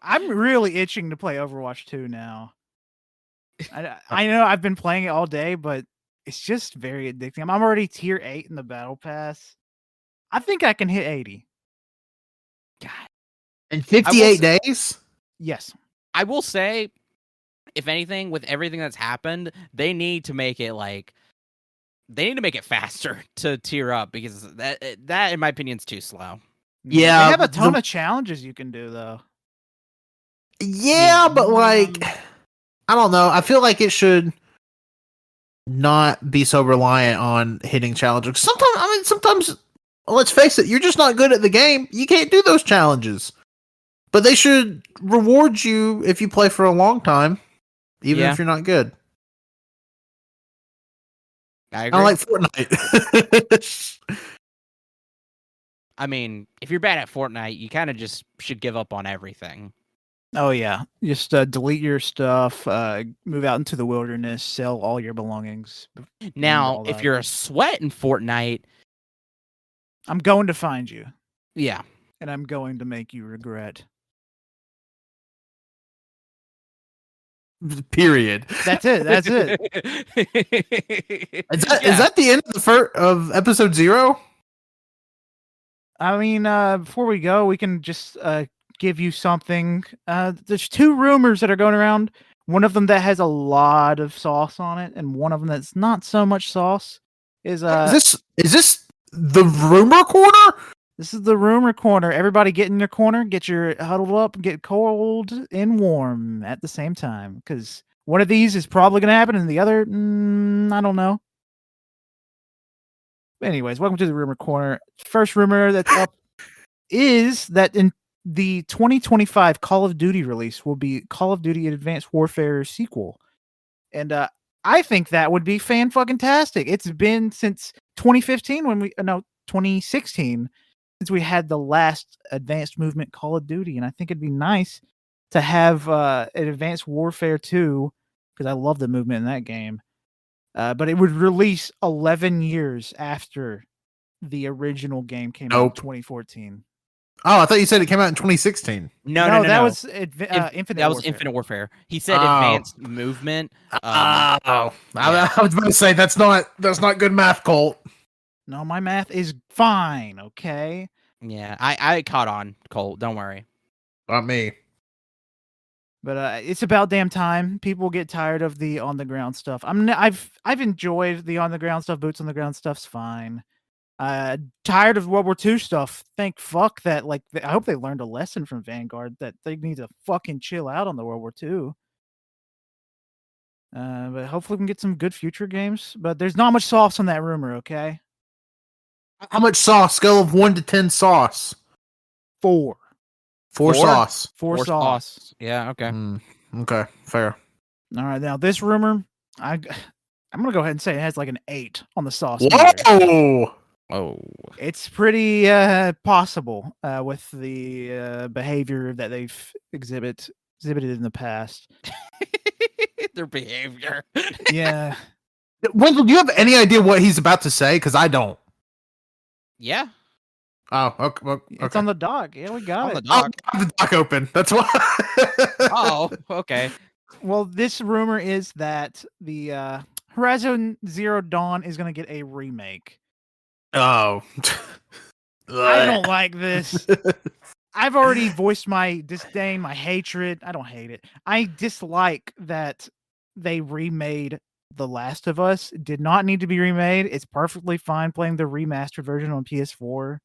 I'm really itching to play Overwatch 2 now. I know I've been playing it all day, but it's just very addicting. I'm already tier 8 in the battle pass. I think I can hit 80. God. In 58 days? Yes. I will say, if anything, with everything that's happened, they need to make it faster to tier up because that in my opinion is too slow. Yeah. They have a ton of challenges you can do though. Yeah, but like I don't know. I feel like it should not be so reliant on hitting challenges. Sometimes let's face it, you're just not good at the game. You can't do those challenges. But they should reward you if you play for a long time, even if you're not good. I agree. I like Fortnite. I mean, if you're bad at Fortnite, you kind of just should give up on everything. Oh yeah, just delete your stuff, move out into the wilderness, sell all your belongings. Now, if you're a sweat in Fortnite, I'm going to find you. Yeah. And I'm going to make you regret. Period. That's it. That's it. Is that the end of episode 0? I mean, before we go, we can just give you something. There's 2 rumors that are going around. One of them that has a lot of sauce on it, and one of them that's not so much sauce. Is this the rumor corner? This is the rumor corner. Everybody get in your corner, get your huddled up, get cold and warm at the same time. Because one of these is probably going to happen, and the other, I don't know. Anyways, welcome to the rumor corner. First rumor that's up is that in the 2025 Call of Duty release will be Call of Duty Advanced Warfare sequel. And I think that would be fan-fucking-tastic. It's been since 2015 when 2016 since we had the last Advanced Movement Call of Duty, and I think it'd be nice to have an Advanced Warfare 2 because I love the movement in that game. But it would release 11 years after the original game came out in 2014. Oh, I thought you said it came out in 2016. No. That was Infinite That was Warfare. Infinite Warfare. He said advanced movement. I was about to say that's not good math, Colt. No, my math is fine, okay? Yeah, I caught on, Colt. Don't worry. Not me. But it's about damn time. People get tired of the on the ground stuff. I've enjoyed the on the ground stuff. Boots on the ground stuff's fine. Tired of World War II stuff. Thank fuck that. Like, I hope they learned a lesson from Vanguard that they need to fucking chill out on the World War II. But hopefully we can get some good future games. But there's not much sauce on that rumor. Okay. How much sauce? Scale of 1 to 10 sauce. 4. 4 sauce. 4 sauce. Yeah. Okay. Okay. Fair. All right. Now this rumor, I'm gonna go ahead and say it has like an 8 on the sauce meter. Whoa! Oh. It's pretty possible with the behavior that they've exhibited in the past. Their behavior. Yeah. Wenzel, do you have any idea what he's about to say? Because I don't. Yeah. Oh, okay. It's on the dock. Yeah, we got On it. the dock. I have the dock open. That's why. Oh, okay. Well, this rumor is that the Horizon Zero Dawn is going to get a remake. Oh. I don't like this. I've already voiced my disdain, my hatred. I don't hate it. I dislike that they remade The Last of Us. It did not need to be remade. It's perfectly fine playing the remastered version on PS4.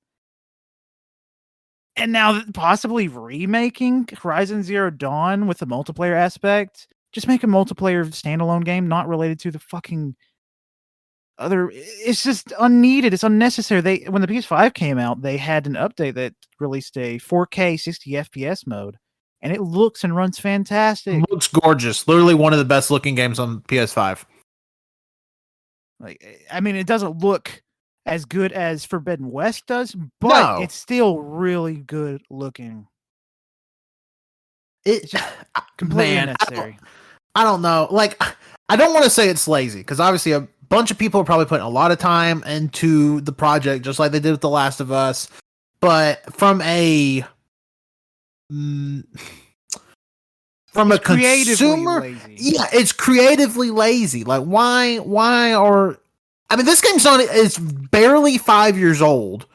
And now possibly remaking Horizon Zero Dawn with a multiplayer aspect. Just make a multiplayer standalone game not related to the fucking other. It's just unneeded. It's unnecessary. When the PS5 came out, they had an update that released a 4K 60 FPS mode, and it looks and runs fantastic. It looks gorgeous. Literally one of the best looking games on PS5. Like, I mean, it doesn't look as good as Forbidden West does, but it's still really good looking. It's just completely unnecessary. I don't know. Like, I don't want to say it's lazy, because obviously a bunch of people are probably putting a lot of time into the project, just like they did with The Last of Us. But from a consumer, lazy. Yeah, it's creatively lazy. Like, why are? I mean, this game's it's barely 5 years old.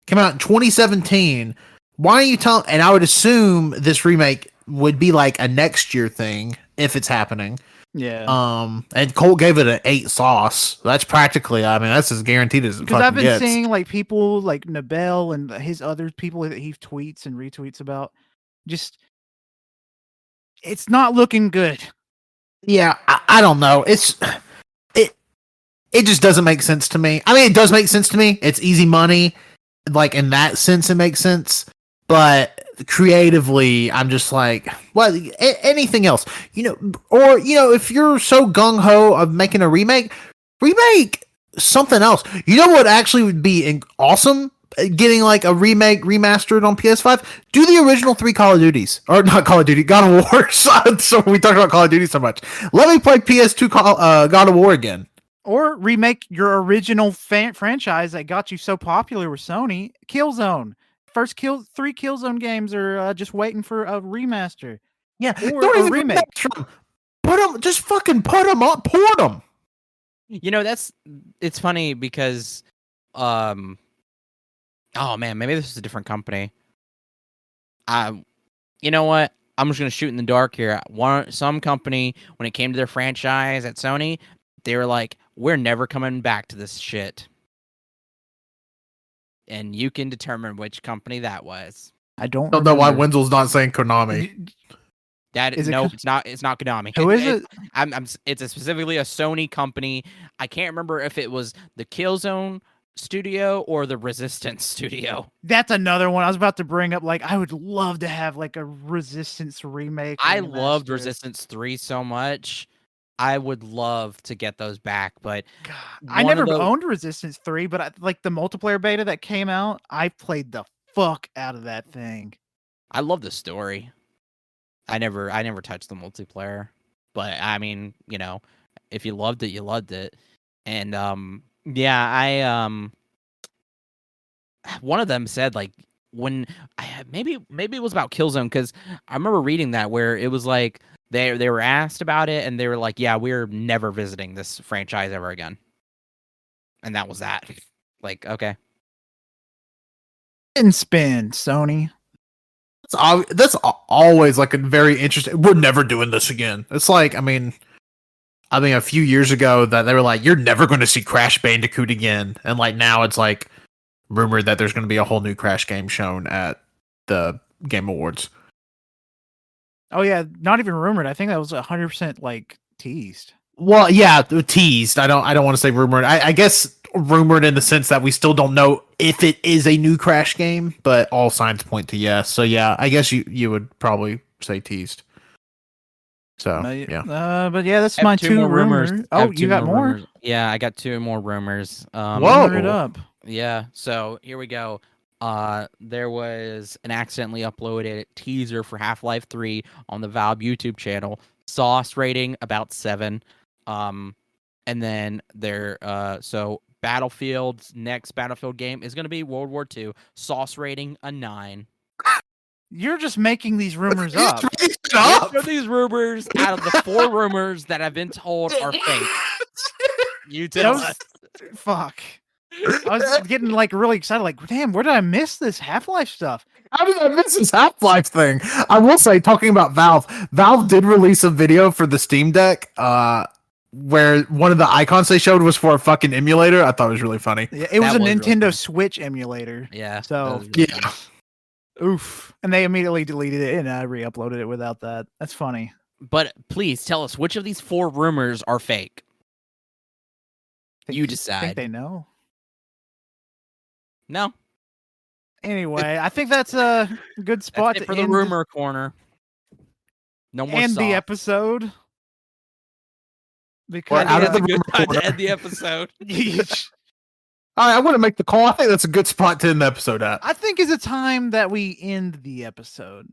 Came out in 2017. Why are you telling? And I would assume this remake would be like a next year thing if it's happening. Yeah. And Colt gave it an 8 sauce. That's practically, I mean, that's as guaranteed as it because I've been gets. seeing like people like Nabel and his other people that he tweets and retweets about. Just, it's not looking good. Yeah, I don't know. It just doesn't make sense to me. I mean, it does make sense to me. It's easy money. Like, in that sense, it makes sense. But creatively, I'm just like, well, anything else, or if you're so gung ho of making a remake something else. You know what actually would be awesome? Getting like a remake remastered on PS5. Do the original 3 Call of Duties, or not Call of Duty, God of War. So we talked about Call of Duty so much. Let me play PS2 God of War again. Or remake your original franchise that got you so popular with Sony, Killzone. First 3 Killzone games are just waiting for a remaster. Yeah, or don't a even remake. Put them, just fucking put them up, port them. It's funny because, oh man, maybe this is a different company. You know what? I'm just gonna shoot in the dark here. Some company, when it came to their franchise at Sony, they were like, "We're never coming back to this shit." And you can determine which company that was. I don't know why Wenzel's not saying Konami. It's not. It's not Konami. Who is it? It's specifically a Sony company. I can't remember if it was the Killzone studio or the Resistance studio? That's another one I was about to bring up. Like, I would love to have like a Resistance remake. I loved remastered. Resistance 3 so much. I would love to get those back, but God, I one of never those- owned Resistance 3, but like the multiplayer beta that came out, I played the fuck out of that thing. I love the story. I never touched the multiplayer, but I mean, you know, if you loved it, you loved it. And yeah, one of them said like when maybe it was about Killzone, because I remember reading that where it was like they were asked about it and they were like, yeah, we're never visiting this franchise ever again, and that was that. Like, okay, And spin, Sony. That's always like a very interesting. We're never doing this again. It's like, I mean, a few years ago that they were like, you're never going to see Crash Bandicoot again, and like now it's like rumored that there's going to be a whole new Crash game shown at the Game Awards. Oh yeah, not even rumored. I think that was 100% like teased. Well, yeah, teased. I don't want to say rumored. I guess rumored in the sense that we still don't know if it is a new Crash game, but all signs point to yes. So yeah, I guess you would probably say teased. So yeah. But yeah, that's I have my two two more rumors. rumors. I have Oh, two you got more? rumors. Yeah, I got two more rumors. Whoa. Rumor it up. Yeah, so here we go. There was an accidentally uploaded teaser for Half-Life 3 on the Valve YouTube channel. Sauce rating about 7. And then so Battlefield's next Battlefield game is going to be World War II. Sauce rating a 9. You're just making these rumors up. Which of these rumors out of the 4 rumors that I've been told are fake? You tell Those- us. Fuck. I was getting like really excited. Like, damn, where did I miss this Half-Life stuff? How did I miss this Half-Life thing? I will say, talking about Valve did release a video for the Steam Deck, where one of the icons they showed was for a fucking emulator. I thought it was really funny. Yeah, it was That a was really Nintendo funny. Switch emulator. Yeah. So, that was really Yeah. funny. Oof. And they immediately deleted it and I re-uploaded it without that. That's funny. But please tell us which of these 4 rumors are fake. You I think decide. they know. No. Anyway, I think that's a good spot That's it to for the end rumor corner. No more end the sauce. episode. Because out of That's the a good rumor time corner. to end the episode. All right, I want to make the call. I think that's a good spot to end the episode at. I think is a time that we end the episode.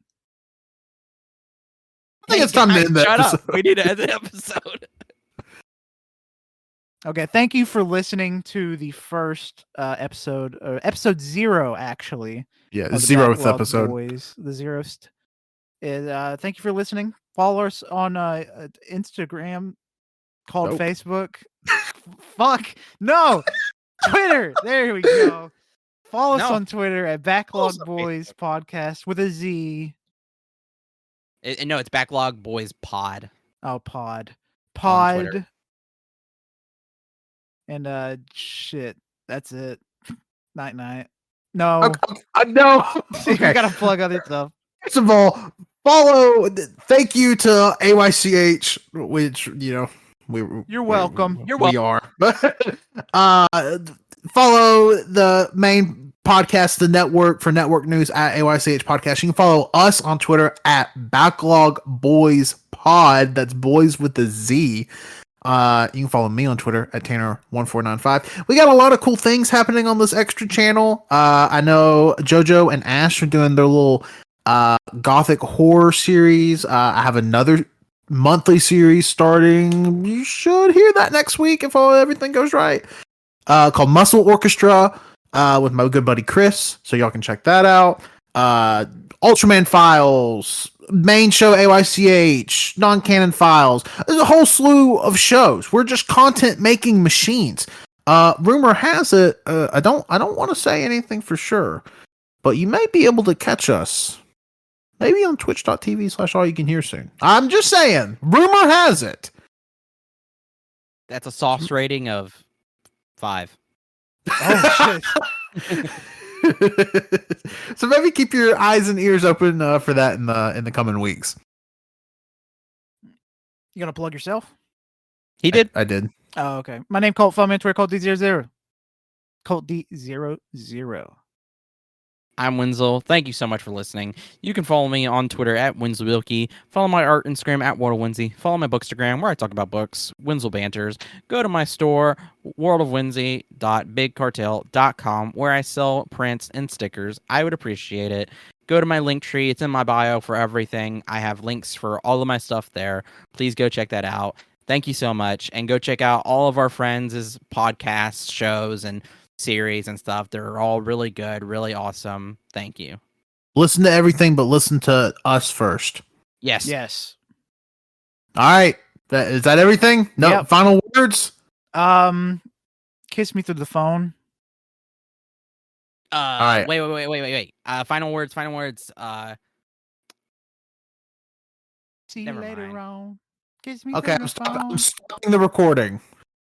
I think it's time to guys, end the shut episode. up. We need to end the episode. Okay, thank you for listening to the first episode, or episode 0, actually. Yeah, of the 0th Backlog episode. Boys, the 0th. Thank you for listening. Follow us on Instagram, called Nope. Facebook. Fuck, no! Twitter, there we go. Follow us No. on Twitter at Backlog us on Boys Podcast with a Z. No, it's Backlog BoyZ Pod. Oh, pod. On Twitter. Pod. And shit. That's it. Night night. No. Okay, no. You Okay. gotta plug other stuff. First of all, thank you to AYCH, which, You're welcome. You're we are. Follow the main podcast, the network, for network news at AYCH Podcast. You can follow us on Twitter at Backlog BoyZ Pod. That's boys with the Z. You can follow me on Twitter at Tanner1495. We got a lot of cool things happening on this extra channel. I know JoJo and Ash are doing their little gothic horror series. I have another monthly series starting. You should hear that next week if everything goes right. Called Muscle Orchestra with my good buddy Chris. So y'all can check that out. Ultraman Files, main show AYCH, non-canon files. There's a whole slew of shows. We're just content making machines. Rumor has it, I don't want to say anything for sure, but you may be able to catch us maybe on twitch.tv/AllYouCanHear soon. I'm just saying, rumor has it. That's a sauce rating of 5. Oh shit. So maybe keep your eyes and ears open for that in the coming weeks. You gonna plug yourself? He did. I did. Oh, okay. My name Colt. Follow me on Twitter, Colt D00. Colt D00. I'm Wenzel. Thank you so much for listening. You can follow me on Twitter at WenzelWilkie. Follow my art Instagram at WorldOfWenzy. Follow my Bookstagram where I talk about books, Wenzel Banters. Go to my store, worldofwenzy.bigcartel.com, where I sell prints and stickers. I would appreciate it. Go to my Linktree. It's in my bio for everything. I have links for all of my stuff there. Please go check that out. Thank you so much. And go check out all of our friends' podcasts, shows, and series and stuff. They're all really good, really awesome. Thank you. Listen to everything, but listen to us first. Yes. Yes. All right. Is that everything? No Yep. final words? Kiss me through the phone. right. Wait. Final words. See you Never later mind. on. Kiss me Okay, through the phone. I'm stopping the recording.